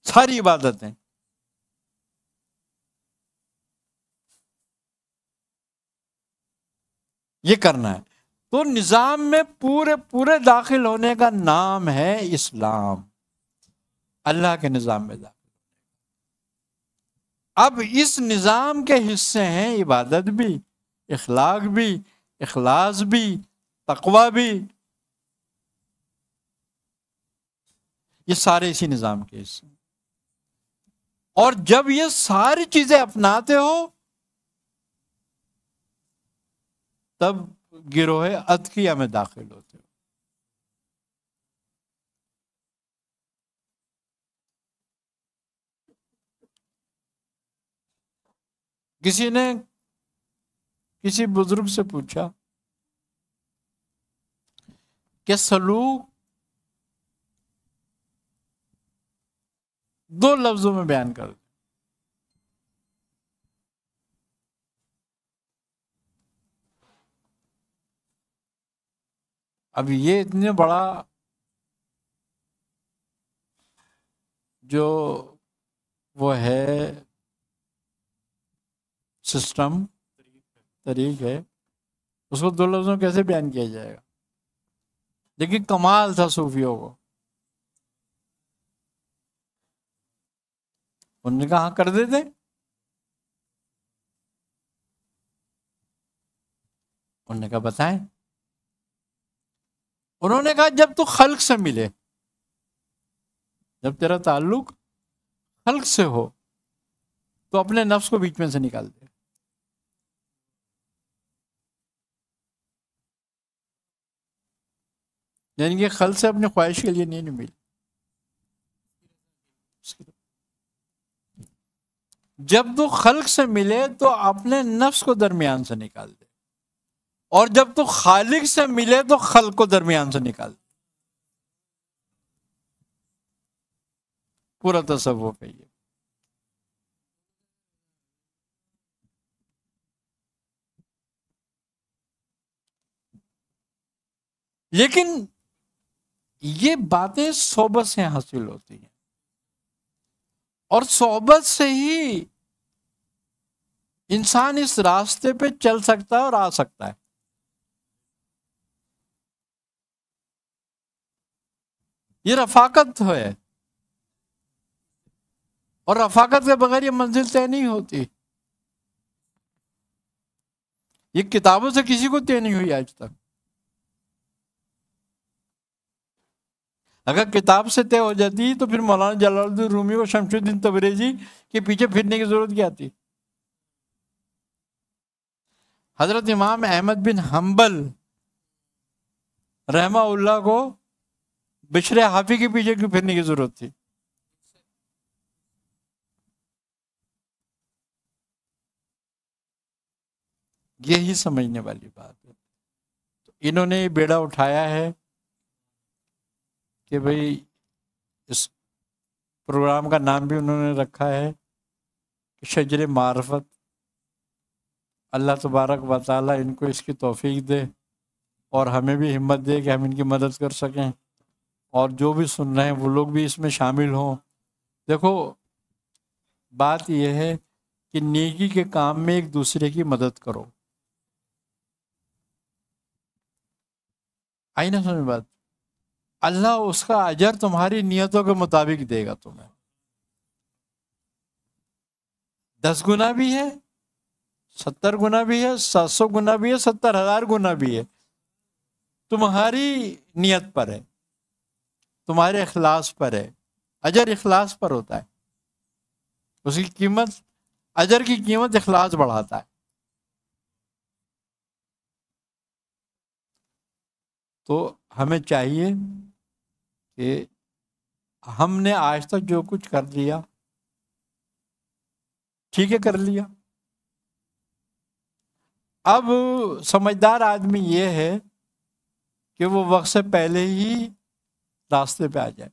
ساری عبادتیں۔ یہ کرنا ہے، تو نظام میں پورے داخل ہونے کا نام ہے اسلام، اللہ کے نظام میں داخل۔ اب اس نظام کے حصے ہیں عبادت بھی، اخلاق بھی، اخلاص بھی، تقوی بھی، یہ سارے اسی نظام کے حصے ہیں۔ اور جب یہ ساری چیزیں اپناتے ہو تب گروہ اتقیہ میں داخل ہوتے ہو۔ کسی نے کسی بزرگ سے پوچھا کہ سلوک 2 لفظوں میں بیان کر دیں۔ اب یہ اتنے بڑا جو وہ ہے سسٹم، طریق ہے، اس کو 2 لفظوں میں کیسے بیان کیا جائے گا؟ لیکن کمال تھا صوفیوں کو، انہوں نے کہا کر دیتے۔ انہوں نے کہا بتائیں۔ انہوں نے کہا جب تو خلق سے ملے، جب تیرا تعلق خلق سے ہو تو اپنے نفس کو بیچ میں سے نکال دے۔ یعنی کہ خلق سے اپنی خواہش کے لیے نہیں ملی، جب تو خلق سے ملے تو اپنے نفس کو درمیان سے نکال دے، اور جب تو خالق سے ملے تو خلق کو درمیان سے نکال دے۔ پورا تصوف ہے یہ۔ لیکن یہ باتیں صحبت سے حاصل ہوتی ہیں، اور صحبت سے ہی انسان اس راستے پہ چل سکتا ہے اور آ سکتا ہے۔ یہ رفاقت ہے، اور رفاقت کے بغیر یہ منزل طے نہیں ہوتی۔ یہ کتابوں سے کسی کو طے نہیں ہوئی آج تک۔ اگر کتاب سے طے ہو جاتی تو پھر مولانا جلال الدین رومی اور شمس الدین تبریزی کے پیچھے پھرنے کی ضرورت کیا تھی؟ حضرت امام احمد بن حنبل رحمہ اللہ کو بشر حافی کے پیچھے کیوں پھرنے کی ضرورت تھی؟ یہی سمجھنے والی بات ہے۔ تو انہوں نے یہ بیڑا اٹھایا ہے کہ بھئی اس پروگرام کا نام بھی انہوں نے رکھا ہے کہ شجر معرفت۔ اللہ تبارک و تعالیٰ ان کو اس کی توفیق دے، اور ہمیں بھی ہمت دے کہ ہم ان کی مدد کر سکیں، اور جو بھی سن رہے ہیں وہ لوگ بھی اس میں شامل ہوں۔ دیکھو بات یہ ہے کہ نیکی کے کام میں ایک دوسرے کی مدد کرو۔ آئی نا سمجھ بات؟ اللہ اس کا اجر تمہاری نیتوں کے مطابق دے گا تمہیں، 10 گنا بھی ہے، 70 گنا بھی ہے، 700 گنا بھی ہے، 70,000 گنا بھی ہے۔ تمہاری نیت پر ہے، تمہارے اخلاص پر ہے۔ اجر اخلاص پر ہوتا ہے، اس کی قیمت، اجر کی قیمت اخلاص بڑھاتا ہے۔ تو ہمیں چاہیے کہ ہم نے آج تک جو کچھ کر لیا ٹھیک ہے، کر لیا۔ اب سمجھدار آدمی یہ ہے کہ وہ وقت سے پہلے ہی راستے پہ آ جائے۔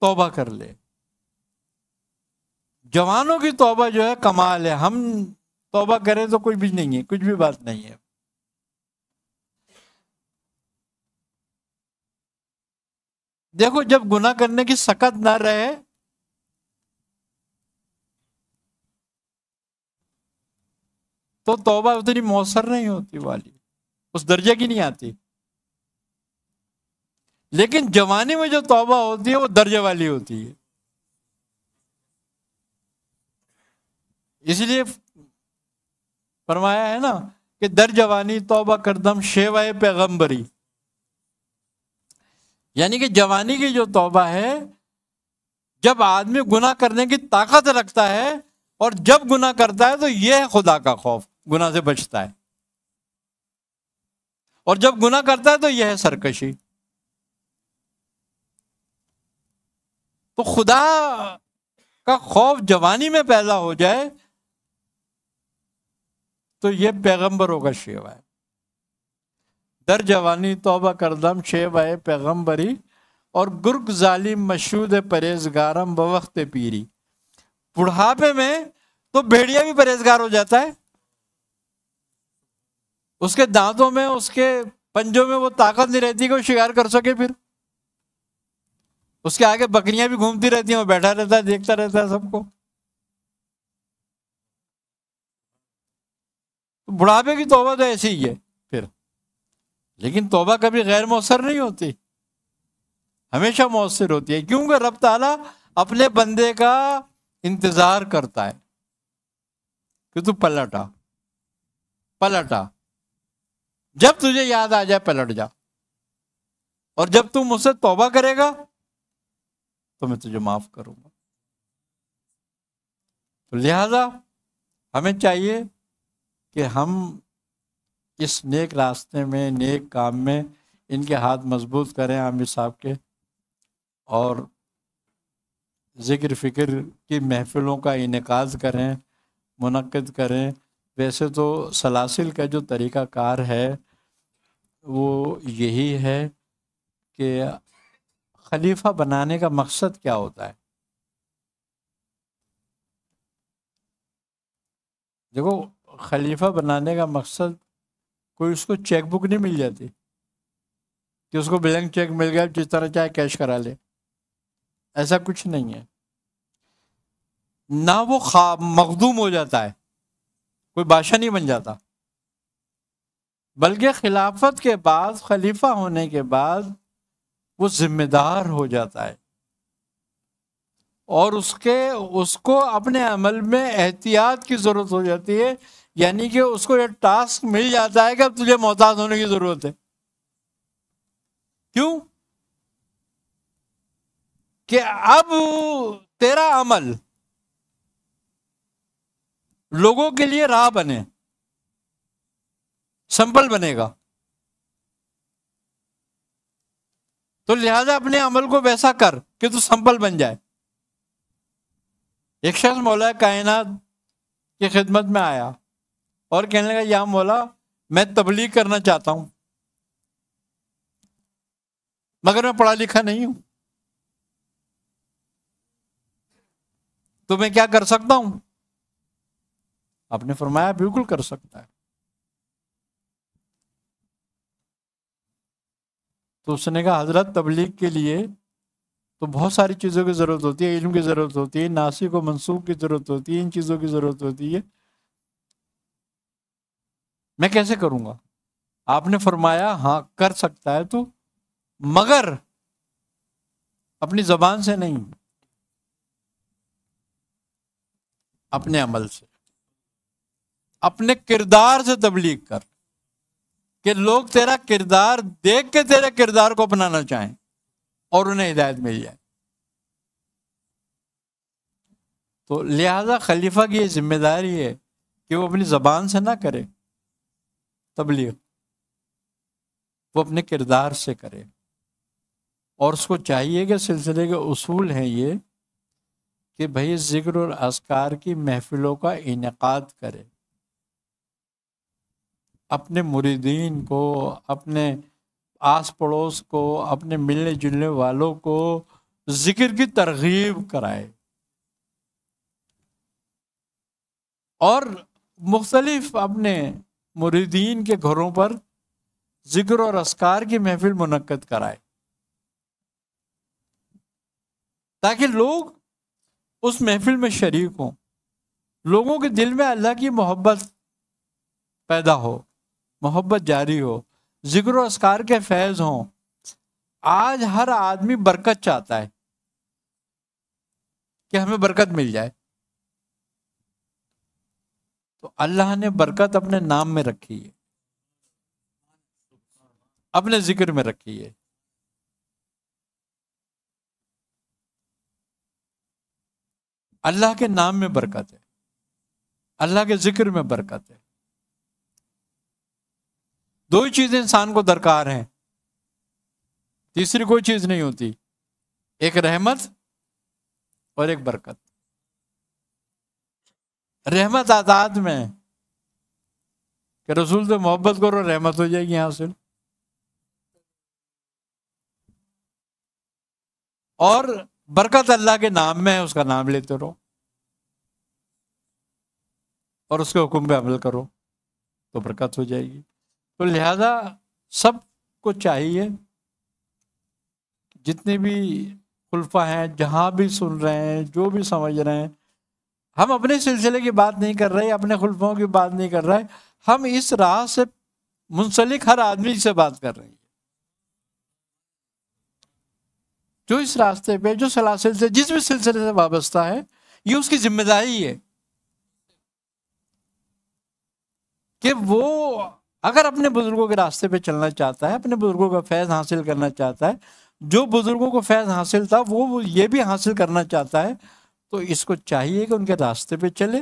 توبہ کر لے۔ جوانوں کی توبہ جو ہے کمال ہے، ہم توبہ کریں تو کچھ بھی نہیں ہے، کچھ بھی بات نہیں ہے۔ دیکھو جب گناہ کرنے کی سکت نہ رہے تو توبہ اتنی مؤثر نہیں ہوتی، والی اس درجے کی نہیں آتی۔ لیکن جوانی میں جو توبہ ہوتی ہے وہ درجے والی ہوتی ہے۔ اس لیے فرمایا ہے نا کہ در جوانی توبہ کردم شیوہ پیغمبری، یعنی کہ جوانی کی جو توبہ ہے، جب آدمی گناہ کرنے کی طاقت رکھتا ہے اور جب گناہ کرتا ہے تو یہ ہے خدا کا خوف، گناہ سے بچتا ہے، اور جب گناہ کرتا ہے تو یہ ہے سرکشی۔ تو خدا کا خوف جوانی میں پیدا ہو جائے تو یہ پیغمبروں کا شیوا ہے۔ در جوانی توبہ کردم شیوہ پیغمبری، اور گرگ ظالم مشہود پرہیزگارم بوقت پیری۔ بڑھاپے میں تو بھیڑیا بھی پرہیزگار ہو جاتا ہے، اس کے دانتوں میں، اس کے پنجوں میں وہ طاقت نہیں رہتی کہ وہ شکار کر سکے۔ پھر اس کے آگے بکریاں بھی گھومتی رہتی ہیں، وہ بیٹھا رہتا ہے، دیکھتا رہتا ہے سب کو۔ بڑھاپے کی توبہ تو ایسی ہی ہے پھر، لیکن توبہ کبھی غیر مؤثر نہیں ہوتی، ہمیشہ مؤثر ہوتی ہے، کیونکہ رب تعالیٰ اپنے بندے کا انتظار کرتا ہے کہ تو پلٹا جب تجھے یاد آ جائے پلٹ جا، اور جب تم مجھ سے توبہ کرے گا تو میں تجھے معاف کروں گا۔ تو لہذا ہمیں چاہیے کہ ہم اس نیک راستے میں، نیک کام میں ان کے ہاتھ مضبوط کریں، عامر صاحب کے، اور ذکر فکر کی محفلوں کا انعقاد کریں، منعقد کریں۔ ویسے تو سلاسل کا جو طریقہ کار ہے وہ یہی ہے کہ خلیفہ بنانے کا مقصد کیا ہوتا ہے؟ دیکھو خلیفہ بنانے کا مقصد کوئی اس کو چیک بک نہیں مل جاتی کہ اس کو بلینک چیک مل گیا جس طرح چاہے کیش کرا لے، ایسا کچھ نہیں ہے. نہ وہ مخدوم ہو جاتا ہے، کوئی بادشاہ نہیں بن جاتا، بلکہ خلافت کے بعد، خلیفہ ہونے کے بعد وہ ذمہ دار ہو جاتا ہے، اور اس کو اپنے عمل میں احتیاط کی ضرورت ہو جاتی ہے. یعنی کہ اس کو یہ ٹاسک مل جاتا ہے کہ اب تجھے محتاط ہونے کی ضرورت ہے. کیوں؟ کہ اب تیرا عمل لوگوں کے لیے راہ بنے، سمپل بنے گا، تو لہذا اپنے عمل کو ویسا کر کہ تو سمپل بن جائے. ایک شخص مولا کائنات کی خدمت میں آیا اور کہنے لگا یا مولا میں تبلیغ کرنا چاہتا ہوں مگر میں پڑھا لکھا نہیں ہوں، تو میں کیا کر سکتا ہوں؟ آپ نے فرمایا بالکل کر سکتا ہے. تو اس نے کہا حضرت تبلیغ کے لیے تو بہت ساری چیزوں کی ضرورت ہوتی ہے، علم کی ضرورت ہوتی ہے، ناسخ و منسوخ کی ضرورت ہوتی ہے، ان چیزوں کی ضرورت ہوتی ہے، میں کیسے کروں گا؟ آپ نے فرمایا ہاں کر سکتا ہے تو، مگر اپنی زبان سے نہیں، اپنے عمل سے، اپنے کردار سے تبلیغ کر کہ لوگ تیرا کردار دیکھ کے تیرے کردار کو اپنانا چاہیں اور انہیں ہدایت مل جائے. تو لہذا خلیفہ کی یہ ذمہ داری ہے کہ وہ اپنی زبان سے نہ کرے تبلیغ، وہ اپنے کردار سے کرے. اور اس کو چاہیے کہ سلسلے کے اصول ہیں یہ کہ بھئی ذکر اور اذکار کی محفلوں کا انعقاد کرے، اپنے مریدین کو، اپنے آس پڑوس کو، اپنے ملنے جلنے والوں کو ذکر کی ترغیب کرائے، اور مختلف اپنے مریدین کے گھروں پر ذکر اور اذکار کی محفل منعقد کرائے تاکہ لوگ اس محفل میں شریک ہوں، لوگوں کے دل میں اللہ کی محبت پیدا ہو، محبت جاری ہو، ذکر و اذکار کے فیض ہوں. آج ہر آدمی برکت چاہتا ہے کہ ہمیں برکت مل جائے، تو اللہ نے برکت اپنے نام میں رکھی ہے، اپنے ذکر میں رکھی ہے. اللہ کے نام میں برکت ہے، اللہ کے ذکر میں برکت ہے. دو ہی چیزیں انسان کو درکار ہیں، تیسری کوئی چیز نہیں ہوتی، ایک رحمت اور ایک برکت. رحمت آزاد میں کہ رسول سے محبت کرو رحمت ہو جائے گی حاصل، اور برکت اللہ کے نام میں ہے، اس کا نام لیتے رہو اور اس کے حکم پہ عمل کرو تو برکت ہو جائے گی. تو لہذا سب کو چاہیے، جتنے بھی خلفاء ہیں، جہاں بھی سن رہے ہیں، جو بھی سمجھ رہے ہیں، ہم اپنے سلسلے کی بات نہیں کر رہے، اپنے خلفاؤں کی بات نہیں کر رہے، ہم اس راہ سے منسلک ہر آدمی سے بات کر رہے ہیں جو اس راستے پہ، جو سلاسل سے، جس بھی سلسلے سے وابستہ ہے، یہ اس کی ذمہ داری ہے کہ وہ اگر اپنے بزرگوں کے راستے پہ چلنا چاہتا ہے، اپنے بزرگوں کا فیض حاصل کرنا چاہتا ہے، جو بزرگوں کو فیض حاصل تھا وہ یہ بھی حاصل کرنا چاہتا ہے، تو اس کو چاہیے کہ ان کے راستے پہ چلے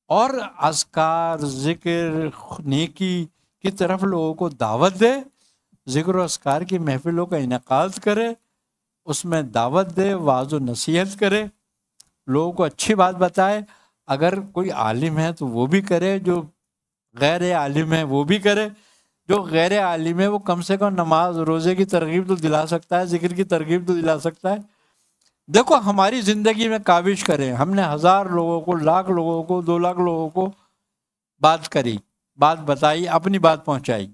اور اذکار، ذکر، نیکی کی طرف لوگوں کو دعوت دے، ذکر و اذکار کی محفلوں کا انعقاد کرے، اس میں دعوت دے، واعظ و نصیحت کرے، لوگوں کو اچھی بات بتائے. اگر کوئی عالم ہے تو وہ بھی کرے، جو غیر عالم ہے وہ بھی کرے. جو غیر عالم ہے وہ کم سے کم نماز روزے کی ترغیب تو دلا سکتا ہے، ذکر کی ترغیب تو دلا سکتا ہے، دیکھو ہماری زندگی میں کاوش کریں، ہم نے 1000 لوگوں کو، 1,00,000 لوگوں کو، 2,00,000 لوگوں کو بات کری، بات بتائی، اپنی بات پہنچائی.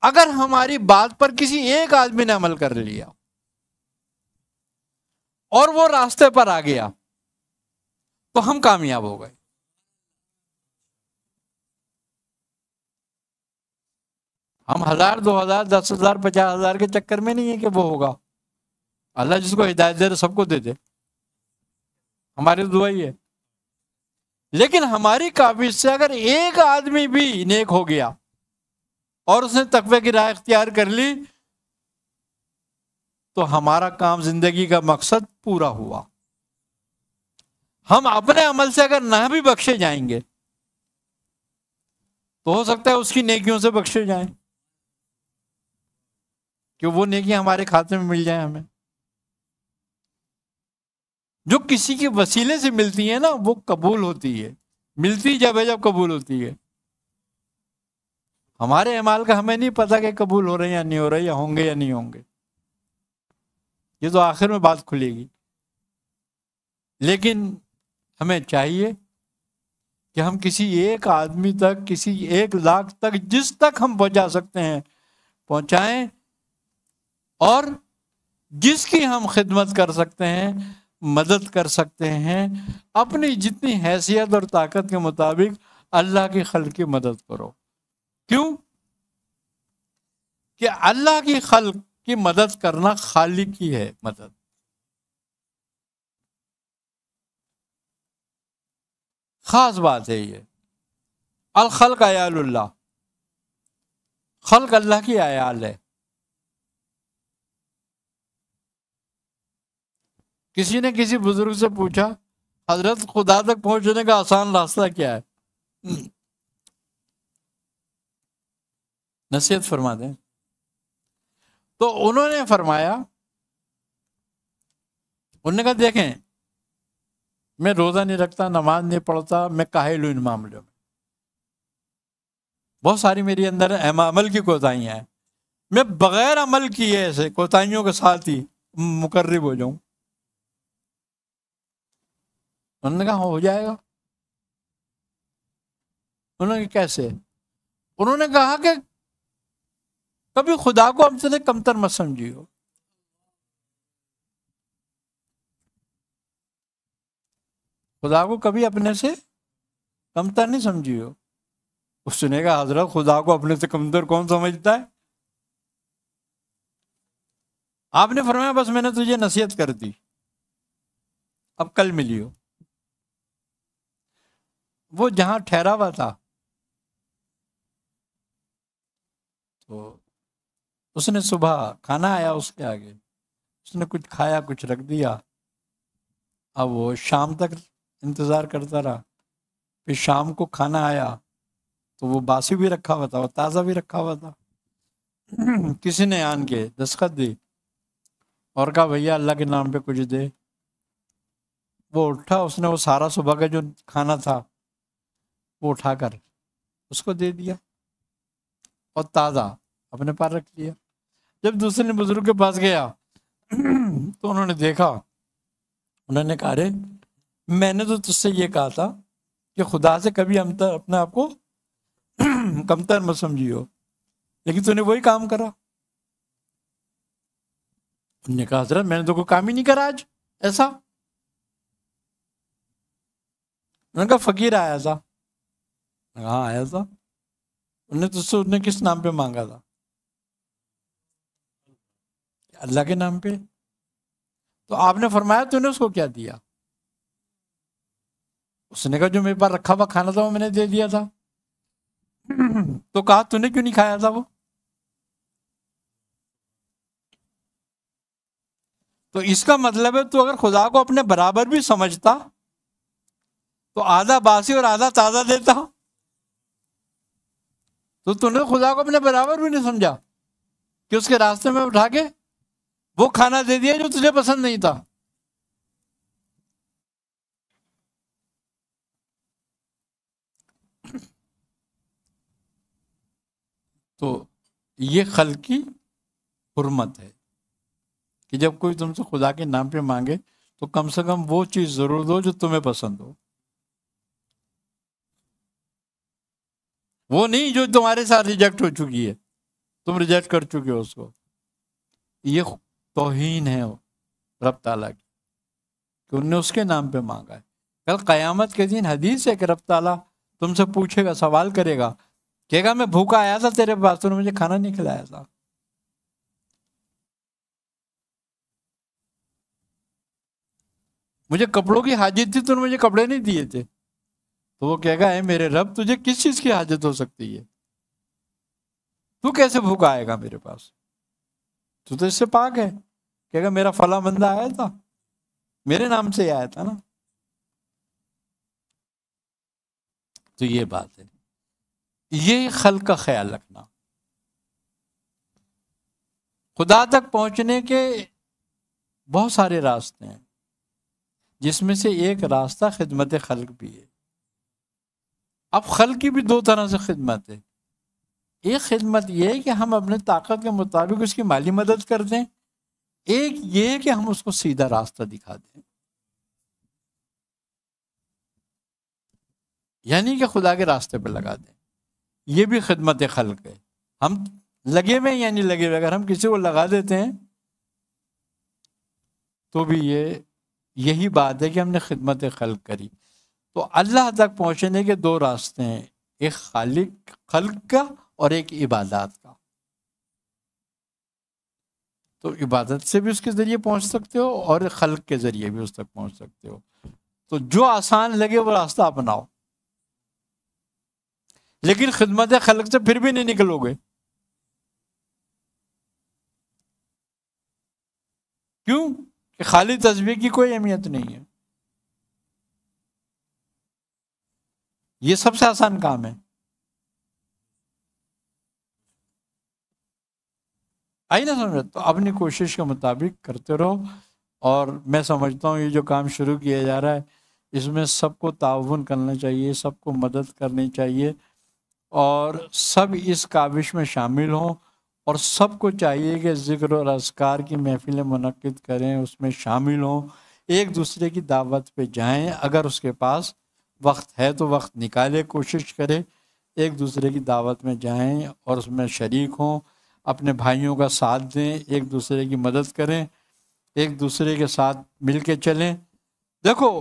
اگر ہماری بات پر کسی ایک آدمی نے عمل کر لیا اور وہ راستے پر آ گیا تو ہم کامیاب ہو گئے. ہم 1,000 2,000 10,000 50,000 کے چکر میں نہیں ہے کہ وہ ہوگا. اللہ جس کو ہدایت دے سب کو دے دے، ہماری دعا ہی ہے. لیکن ہماری کاوش سے اگر ایک آدمی بھی نیک ہو گیا اور اس نے تقوی کی راہ اختیار کر لی تو ہمارا کام، زندگی کا مقصد پورا ہوا. ہم اپنے عمل سے اگر نہ بھی بخشے جائیں گے تو ہو سکتا ہے اس کی نیکیوں سے بخشے جائیں، کہ وہ نیکیاں ہمارے کھاتے میں مل جائیں ہمیں. جو کسی کے وسیلے سے ملتی ہے نا وہ قبول ہوتی ہے، ملتی جب ہے جب قبول ہوتی ہے. ہمارے اعمال کا ہمیں نہیں پتا کہ قبول ہو رہے ہیں یا نہیں ہو رہے، یا ہوں گے یا نہیں ہوں گے، یہ تو آخر میں بات کھلے گی. لیکن ہمیں چاہیے کہ ہم کسی ایک آدمی تک، کسی 1,00,000 تک، جس تک ہم پہنچا سکتے ہیں پہنچائیں، اور جس کی ہم خدمت کر سکتے ہیں، مدد کر سکتے ہیں، اپنی جتنی حیثیت اور طاقت کے مطابق اللہ کی خلق کی مدد کرو. کیوں کہ اللہ کی خلق کی مدد کرنا خالق کی ہے مدد. خاص بات ہے یہ. الخلق عیال اللہ، خلق اللہ کی عیال ہے. کسی نے کسی بزرگ سے پوچھا حضرت خدا تک پہنچنے کا آسان راستہ کیا ہے؟ نصیحت فرما دیں. تو انہوں نے فرمایا، انہوں نے کہا دیکھیں میں روزہ نہیں رکھتا، نماز نہیں پڑھتا، میں کاہل ہوں ان معاملوں میں، بہت ساری میری اندر عمل کی کوتاہیاں ہیں، میں بغیر عمل کیے ایسے کوتاہیوں کے ساتھ ہی مقرب ہو جاؤں. انہوں نے کہا ہو جائے گا. انہوں نے کہا کیسے؟ انہوں نے کہا کہ کبھی خدا کو ہم سے کمتر مت سمجھیو. خدا کو کبھی اپنے سے کمتر نہیں سمجھیو. اس نے کہا حضرت خدا کو اپنے سے کمتر کون سمجھتا ہے؟ آپ نے فرمایا بس میں نے تجھے نصیحت کر دی، اب کل ملیو. وہ جہاں ٹھہرا ہوا تھا تو اس نے صبح کھانا آیا اس کے آگے، اس نے کچھ کھایا، کچھ رکھ دیا. اب وہ شام تک انتظار کرتا رہا. پھر شام کو کھانا آیا تو وہ باسی بھی رکھا ہوا تھا، وہ تازہ بھی رکھا ہوا تھا. کسی نے آن کے دستخط دی اور کہا بھیا اللہ کے نام پہ کچھ دے. وہ اٹھا، اس نے وہ سارا صبح کا جو کھانا تھا وہ اٹھا کر اس کو دے دیا اور تازہ اپنے پاس رکھ لیا. جب دوسرے بزرگ کے پاس گیا تو انہوں نے دیکھا، انہوں نے کہا رے میں نے تو تجھ سے یہ کہا تھا کہ خدا سے کبھی اپنے آپ کو کمتر مت سمجھیو، لیکن تو نے وہی کام کرا. انہوں نے کہا حضرت میں نے تو کوئی کام ہی نہیں کرا آج ایسا. انہوں نے کہا فقیر آیا تھا. ہاں آیا تھا. انہوں نے تجھ سے انہیں کس نام پہ مانگا تھا؟ اللہ کے نام پہ. تو آپ نے فرمایا تو نے اس کو کیا دیا؟ اس نے کہا جو میرے پاس رکھا ہوا کھانا تھا وہ میں نے دے دیا تھا. تو کہا تو نے کیوں نہیں کھایا تھا وہ؟ تو اس کا مطلب ہے تو اگر خدا کو اپنے برابر بھی سمجھتا تو آدھا باسی اور آدھا تازہ دیتا. تو نے خدا کو اپنے برابر بھی نہیں سمجھا کہ اس کے راستے میں اٹھا کے وہ کھانا دے دیا جو تجھے پسند نہیں تھا. تو یہ خلق کی حرمت ہے کہ جب کوئی تم سے خدا کے نام پہ مانگے تو کم سے کم وہ چیز ضرور دو جو تمہیں پسند ہو، وہ نہیں جو تمہارے ساتھ ریجیکٹ ہو چکی ہے، تم ریجیکٹ کر چکے ہو اس کو۔ یہ توہین ہے رب تعالیٰ کی کہ انہوں نے اس کے نام پہ مانگا ہے۔ کل قیامت کے دن حدیث ہے کہ رب تعالیٰ تم سے پوچھے گا، سوال کرے گا، کہے گا میں بھوکا آیا تھا تیرے پاس، تو نے مجھے کھانا نہیں کھلایا تھا۔ مجھے کپڑوں کی حاجت تھی، تو نے مجھے کپڑے نہیں دیے تھے۔ تو وہ کہے گا اے میرے رب، تجھے کس چیز کی حاجت ہو سکتی ہے؟ تو کیسے بھوکا آئے گا میرے پاس؟ تو اس سے پاک ہے۔ کہے گا میرا فلاں بندہ آیا تھا، میرے نام سے آیا تھا نا۔ تو یہ بات ہے، یہ خلق کا خیال رکھنا۔ خدا تک پہنچنے کے بہت سارے راستے ہیں، جس میں سے ایک راستہ خدمت خلق بھی ہے۔ اب خلق کی بھی دو طرح سے خدمت ہے۔ ایک خدمت یہ ہے کہ ہم اپنے طاقت کے مطابق اس کی مالی مدد کر دیں، ایک یہ ہے کہ ہم اس کو سیدھا راستہ دکھا دیں، یعنی کہ خدا کے راستے پہ لگا دیں۔ یہ بھی خدمت خلق ہے۔ ہم لگے ہوئے یعنی لگے ہوئے، اگر ہم کسی کو لگا دیتے ہیں تو بھی یہی بات ہے کہ ہم نے خدمت خلق کری۔ تو اللہ تک پہنچنے کے دو راستے ہیں، ایک خلق کا اور ایک عبادات کا۔ تو عبادت سے بھی اس کے ذریعے پہنچ سکتے ہو اور خلق کے ذریعے بھی اس تک پہنچ سکتے ہو۔ تو جو آسان لگے وہ راستہ اپناؤ، لیکن خدمت خلق سے پھر بھی نہیں نکلو گے۔ کیوں؟ کہ خالی تسبیح کی کوئی اہمیت نہیں ہے، یہ سب سے آسان کام ہے۔ آئی نا سمجھ؟ تو اپنی کوشش کے مطابق کرتے رہو، اور میں سمجھتا ہوں یہ جو کام شروع کیا جا رہا ہے اس میں سب کو تعاون کرنا چاہیے، سب کو مدد کرنی چاہیے، اور سب اس کاوش میں شامل ہوں، اور سب کو چاہیے کہ ذکر اور اذکار کی محفلیں منعقد کریں، اس میں شامل ہوں، ایک دوسرے کی دعوت پہ جائیں، اگر اس کے پاس وقت ہے تو وقت نکالے، کوشش کرے ایک دوسرے کی دعوت میں جائیں اور اس میں شریک ہوں، اپنے بھائیوں کا ساتھ دیں، ایک دوسرے کی مدد کریں، ایک دوسرے کے ساتھ مل کے چلیں۔ دیکھو،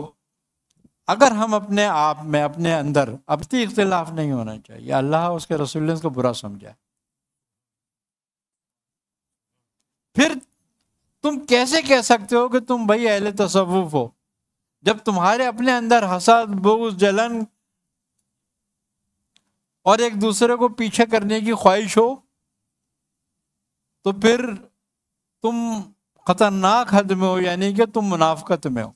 اگر ہم اپنے آپ میں اپنے اندر اپنی اختلاف نہیں ہونا چاہیے، اللہ اس کے رسول نے اس کو برا سمجھا، پھر تم کیسے کہہ سکتے ہو کہ تم بھائی اہل تصوف ہو، جب تمہارے اپنے اندر حسد، بغض، جلن اور ایک دوسرے کو پیچھے کرنے کی خواہش ہو، تو پھر تم خطرناک حد میں ہو، یعنی کہ تم منافقت میں ہو۔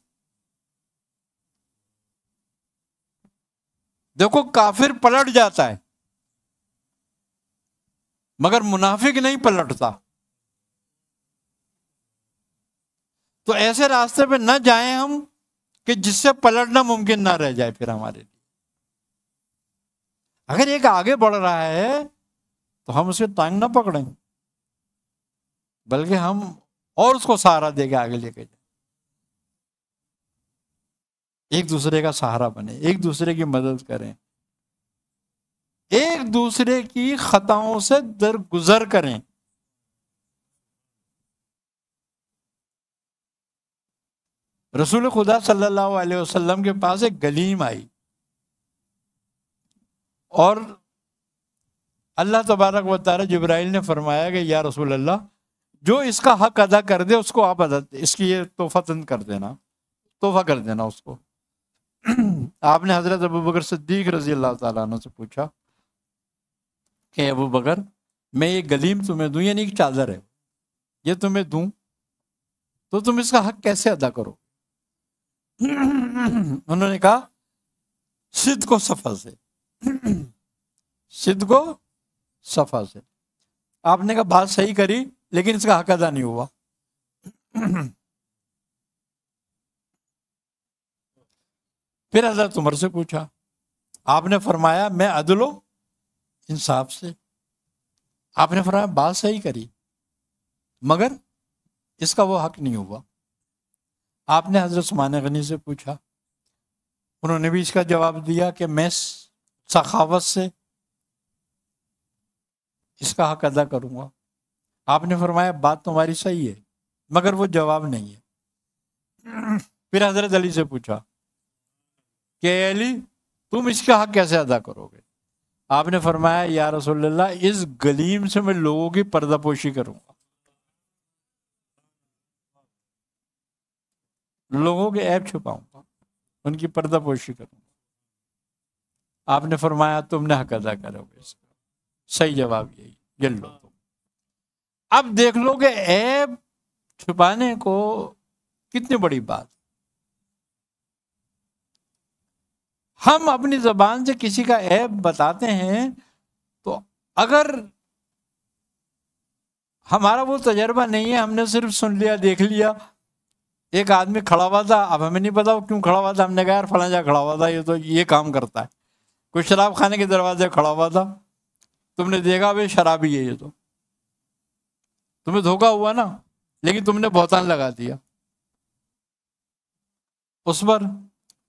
دیکھو، کافر پلٹ جاتا ہے مگر منافق نہیں پلٹتا۔ تو ایسے راستے پہ نہ جائیں ہم کہ جس سے پلٹنا ممکن نہ رہ جائے پھر ہمارے لیے۔ اگر ایک آگے بڑھ رہا ہے تو ہم اسے ٹانگ نہ پکڑیں، بلکہ ہم اور اس کو سہارا دے کے آگے لے کے جائیں، ایک دوسرے کا سہارا بنے، ایک دوسرے کی مدد کریں، ایک دوسرے کی خطاؤں سے درگزر کریں۔ رسول خدا صلی اللہ علیہ وسلم کے پاس ایک گلیم آئی، اور اللہ تبارک و تعالی جبرائیل نے فرمایا کہ یا رسول اللہ، جو اس کا حق ادا کر دے اس کو آپ اس کی یہ تحفہ کر دینا اس کو۔ آپ نے حضرت ابوبکر صدیق رضی اللہ تعالیٰ عنہ سے پوچھا کہ ابوبکر، میں یہ گلیم تمہیں دوں، یعنی ایک چادر ہے، یہ تمہیں دوں تو تم اس کا حق کیسے ادا کرو؟ انہوں نے کہا صدق و صفا سے، صدق و صفا سے۔ آپ نے کہا بات صحیح کری، لیکن اس کا حق ادا نہیں ہوا۔ پھر حضرت عمر سے پوچھا، آپ نے فرمایا میں عدل و انصاف سے۔ آپ نے فرمایا بات صحیح کری، مگر اس کا وہ حق نہیں ہوا۔ آپ نے حضرت عثمان غنی سے پوچھا، انہوں نے بھی اس کا جواب دیا کہ میں سخاوت سے اس کا حق ادا کروں گا۔ آپ نے فرمایا بات تمہاری صحیح ہے، مگر وہ جواب نہیں ہے۔ پھر حضرت علی سے پوچھا کہ اے علی تم اس کا حق کیسے ادا کرو گے؟ آپ نے فرمایا یا رسول اللہ اس گلیم سے میں لوگوں کی پردہ پوشی کروں گا، لوگوں کے عیب چھپاؤں گا، ان کی پردہ پوشی کروں گا۔ آپ نے فرمایا تم نے حق ادا کرو گے، اس کا صحیح جواب یہی، یہ لو تم۔ اب دیکھ لو کہ عیب چھپانے کو کتنی بڑی بات۔ ہم اپنی زبان سے کسی کا عیب بتاتے ہیں تو اگر ہمارا وہ تجربہ نہیں ہے، ہم نے صرف سن لیا، دیکھ لیا، ایک آدمی کھڑا ہوا تھا، اب ہمیں نہیں پتا وہ کیوں کھڑا ہوا تھا، ہم نے کہا یار فلاں جگہ کھڑا ہوا تھا، یہ تو یہ کام کرتا ہے۔ کوئی شراب خانے کے دروازے کھڑا ہوا تھا، تم نے دیکھا بھائی شرابی ہے یہ، تو تمہیں دھوکا ہوا نا، لیکن تم نے بہتان لگا دیا اس پر،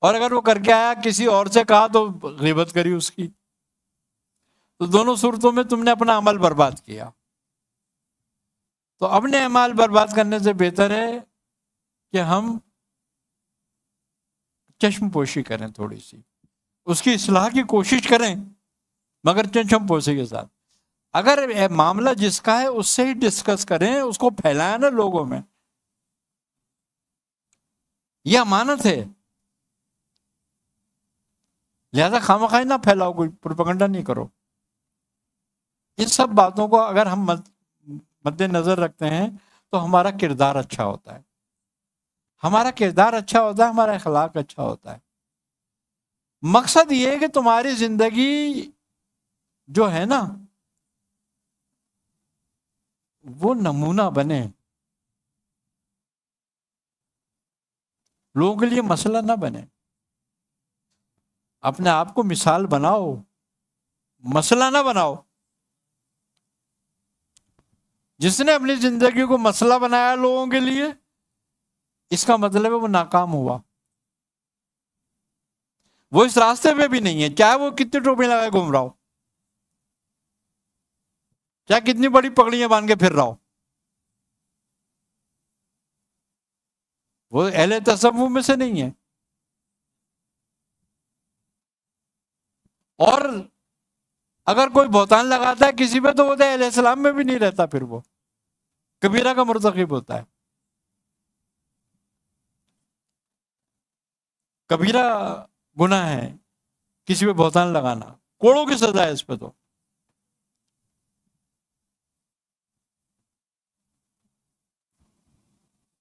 اور اگر وہ کر کے آیا کسی اور سے کہا تو غیبت کری اس کی، تو دونوں صورتوں میں تم نے اپنا عمل برباد کیا۔ تو اپنے اعمال برباد کرنے سے بہتر ہے کہ ہم چشم پوشی کریں، تھوڑی سی اس کی اصلاح کی کوشش کریں، مگر چشم پوشی کے ساتھ۔ اگر معاملہ جس کا ہے اس سے ہی ڈسکس کریں، اس کو پھیلائیں نا لوگوں میں، یہ امانت ہے، لہذا خامخواہ نہ پھیلاؤ، کوئی پروپیگنڈا نہیں کرو۔ ان سب باتوں کو اگر ہم مد نظر رکھتے ہیں تو ہمارا کردار اچھا ہوتا ہے، ہمارا کردار اچھا ہوتا ہے، ہمارا اخلاق اچھا ہوتا ہے۔ مقصد یہ ہے کہ تمہاری زندگی جو ہے نا وہ نمونہ بنے، لوگوں کے لیے مسئلہ نہ بنے۔ اپنے آپ کو مثال بناؤ، مسئلہ نہ بناؤ۔ جس نے اپنی زندگی کو مسئلہ بنایا لوگوں کے لیے، اس کا مطلب ہے وہ ناکام ہوا، وہ اس راستے پہ بھی نہیں ہے، چاہے وہ کتنی ٹوپی لگائے گھوم رہا ہو، چاہے کتنی بڑی پگڑیاں باندھ کے پھر رہا ہو، وہ اہل تصوف میں سے نہیں ہے۔ اور اگر کوئی بہتان لگاتا ہے کسی پہ تو وہ تو اہل اسلام میں بھی نہیں رہتا، پھر وہ کبیرہ کا مرتکب ہوتا ہے۔ کبیرہ گناہ ہے کسی پہ بہتان لگانا، کوڑوں کی سزا ہے اس پہ، تو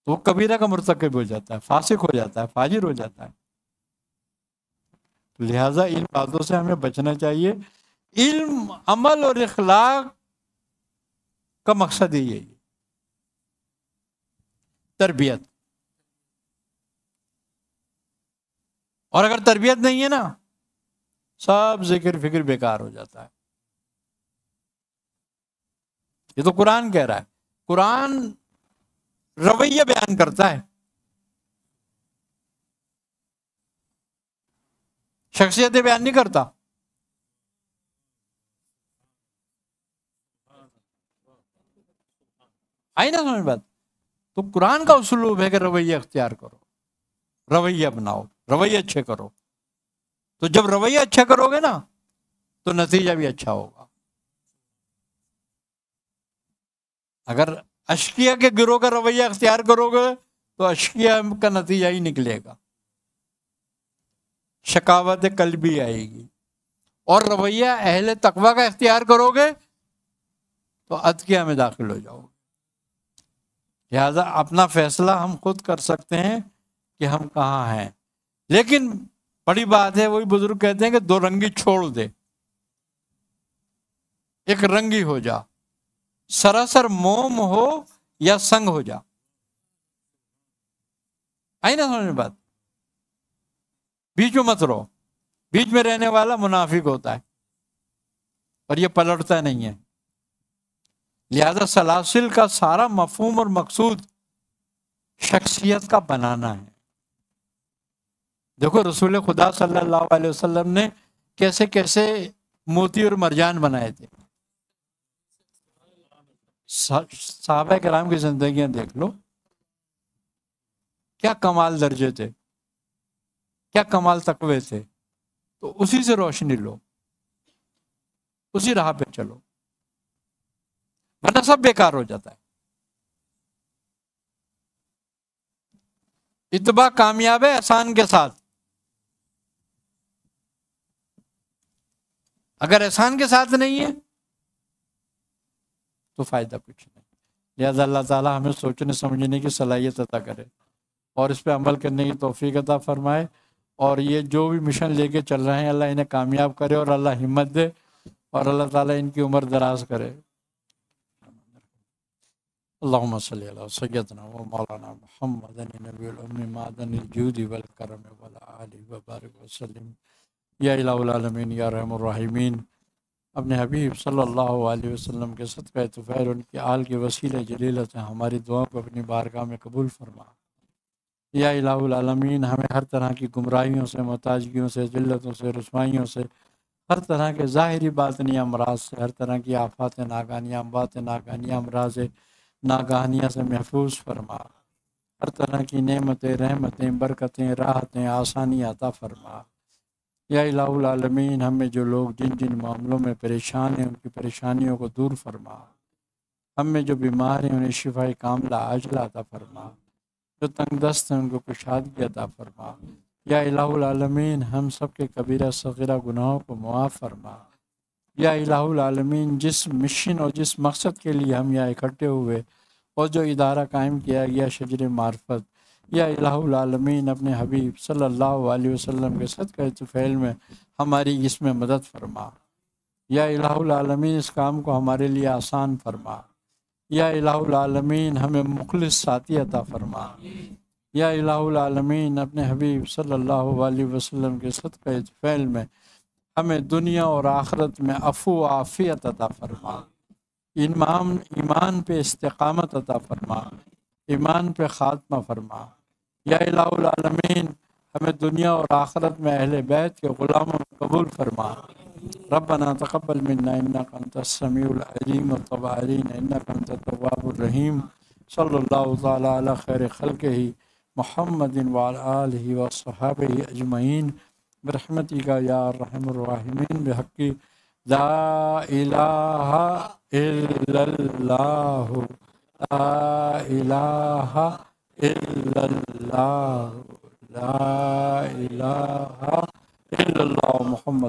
وہ کبیرہ کا مرتکب ہو جاتا ہے، فاسق ہو جاتا ہے، فاجر ہو جاتا ہے۔ لہٰذا ان باتوں سے ہمیں بچنا چاہیے۔ علم، عمل اور اخلاق کا مقصد ہی یہی ہے، تربیت۔ اور اگر تربیت نہیں ہے نا، سب ذکر فکر بیکار ہو جاتا ہے۔ یہ تو قرآن کہہ رہا ہے، قرآن رویہ بیان کرتا ہے، شخصیتیں بیان نہیں کرتا۔ آئی نا سمجھ بات؟ تو قرآن کا اسلوب ہے کہ رویہ اختیار کرو، رویہ اپناؤ، رویہ اچھے کرو۔ تو جب رویہ اچھا کرو گے نا تو نتیجہ بھی اچھا ہوگا۔ اگر اشقیہ کے گروہ کا رویہ اختیار کرو گے تو اشقیہ کا نتیجہ ہی نکلے گا، شقاوت قلبی آئے گی۔ اور رویہ اہل تقویٰ کا اختیار کرو گے تو اتقیہ میں داخل ہو جاؤ گے۔ لہذا اپنا فیصلہ ہم خود کر سکتے ہیں کہ ہم کہاں ہیں، لیکن بڑی بات ہے، وہی بزرگ کہتے ہیں کہ دو رنگی چھوڑ دے، ایک رنگی ہو جا، سراسر موم ہو یا سنگ ہو جا۔ آئی نا سمجھ میں بات؟ بیچ میں مت رہو، بیچ میں رہنے والا منافق ہوتا ہے اور یہ پلٹتا نہیں ہے۔ لہذا سلاسل کا سارا مفہوم اور مقصود شخصیت کا بنانا ہے۔ دیکھو رسول خدا صلی اللہ علیہ وسلم نے کیسے کیسے موتی اور مرجان بنائے تھے۔ صحابہ کرام کی زندگیاں دیکھ لو، کیا کمال درجے تھے، کیا کمال تقوی تھے۔ تو اسی سے روشنی لو، اسی راہ پہ چلو، ورنہ سب بیکار ہو جاتا ہے۔ اتباع کامیاب ہے احسان کے ساتھ، اگر احسان کے ساتھ نہیں ہے تو فائدہ کچھ نہیں۔ لہذا اللہ تعالیٰ ہمیں سوچنے سمجھنے کی صلاحیت عطا کرے اور اس پہ عمل کرنے کی توفیق عطا فرمائے، اور یہ جو بھی مشن لے کے چل رہے ہیں اللہ انہیں کامیاب کرے اور اللہ ہمت دے، اور اللہ تعالیٰ ان کی عمر دراز کرے۔ اللہم صلی علی سیدنا و مولانا محمد نبی الأمی معدن الجود والکرم والآل وبارک وسلم۔ یا الہ العالمین یا رحم الراحمین، اپنے حبیب صلی اللہ علیہ وسلم کے صدقہ طفیل ان کی آل کے وسیلہ جلیلہ سے ہماری دعا کو اپنی بارگاہ میں قبول فرما۔ یا الہ العالمین، ہمیں ہر طرح کی گمراہیوں سے، محتاجگیوں سے، ذلتوں سے، رسوائیوں سے، ہر طرح کے ظاہری باطنی امراض سے، ہر طرح کی آفات ناگہانیاں، اموات ناگہانیاں، امراض ناگہانیاں سے محفوظ فرما۔ ہر طرح کی نعمتیں، رحمتیں، برکتیں، راحتیں، آسانیاں عطا فرما۔ یا الہ العالمین، ہمیں جو لوگ جن جن معاملوں میں پریشان ہیں ان کی پریشانیوں کو دور فرما۔ ہم میں جو بیمار ہیں انہیں شفاء کاملہ عاجلہ عطا فرما، جو تنگ دست ہیں ان کو کشادگی عطا فرما۔ یا الہ العالمین، ہم سب کے کبیرہ صغیرہ گناہوں کو معاف فرما۔ یا الہ العالمین، جس مشن اور جس مقصد کے لیے ہم یہاں اکٹھے ہوئے اور جو ادارہ قائم کیا گیا شجر معرفت، یا الہ العالمین اپنے حبیب صلی اللہ علیہ وسلم کے صدقہ طفیل میں ہماری اس میں مدد فرما۔ یا الہ العالمین، اس کام کو ہمارے لیے آسان فرما۔ یا الہ العالمین، ہمیں مخلص ساتھی عطا فرما۔ یا الہ العالمین، اپنے حبیب صلی اللہ علیہ وسلم کے صدقہ طفیل میں ہمیں دنیا اور آخرت میں عفو و عافیت عطا فرما۔ ایمان پہ استقامت عطا فرما، ایمان پہ خاتمہ فرما۔ یا الہ العالمین، ہمیں دنیا اور آخرت میں اہل بیت کے غلاموں میں قبول فرما۔ ربنا تقبل منا انک انت السمیع العلیم وتب علینا انک انت التواب الرحیم۔ صلی اللہ تعالی علی خیر خلقہ محمد وعلی آلہ وصحابہ اجمعین برحمتک یا ارحم الراحمین بحق لا الہ الا اللہ، لا الہ الا اللہ، لا الہ الا اللہ محمد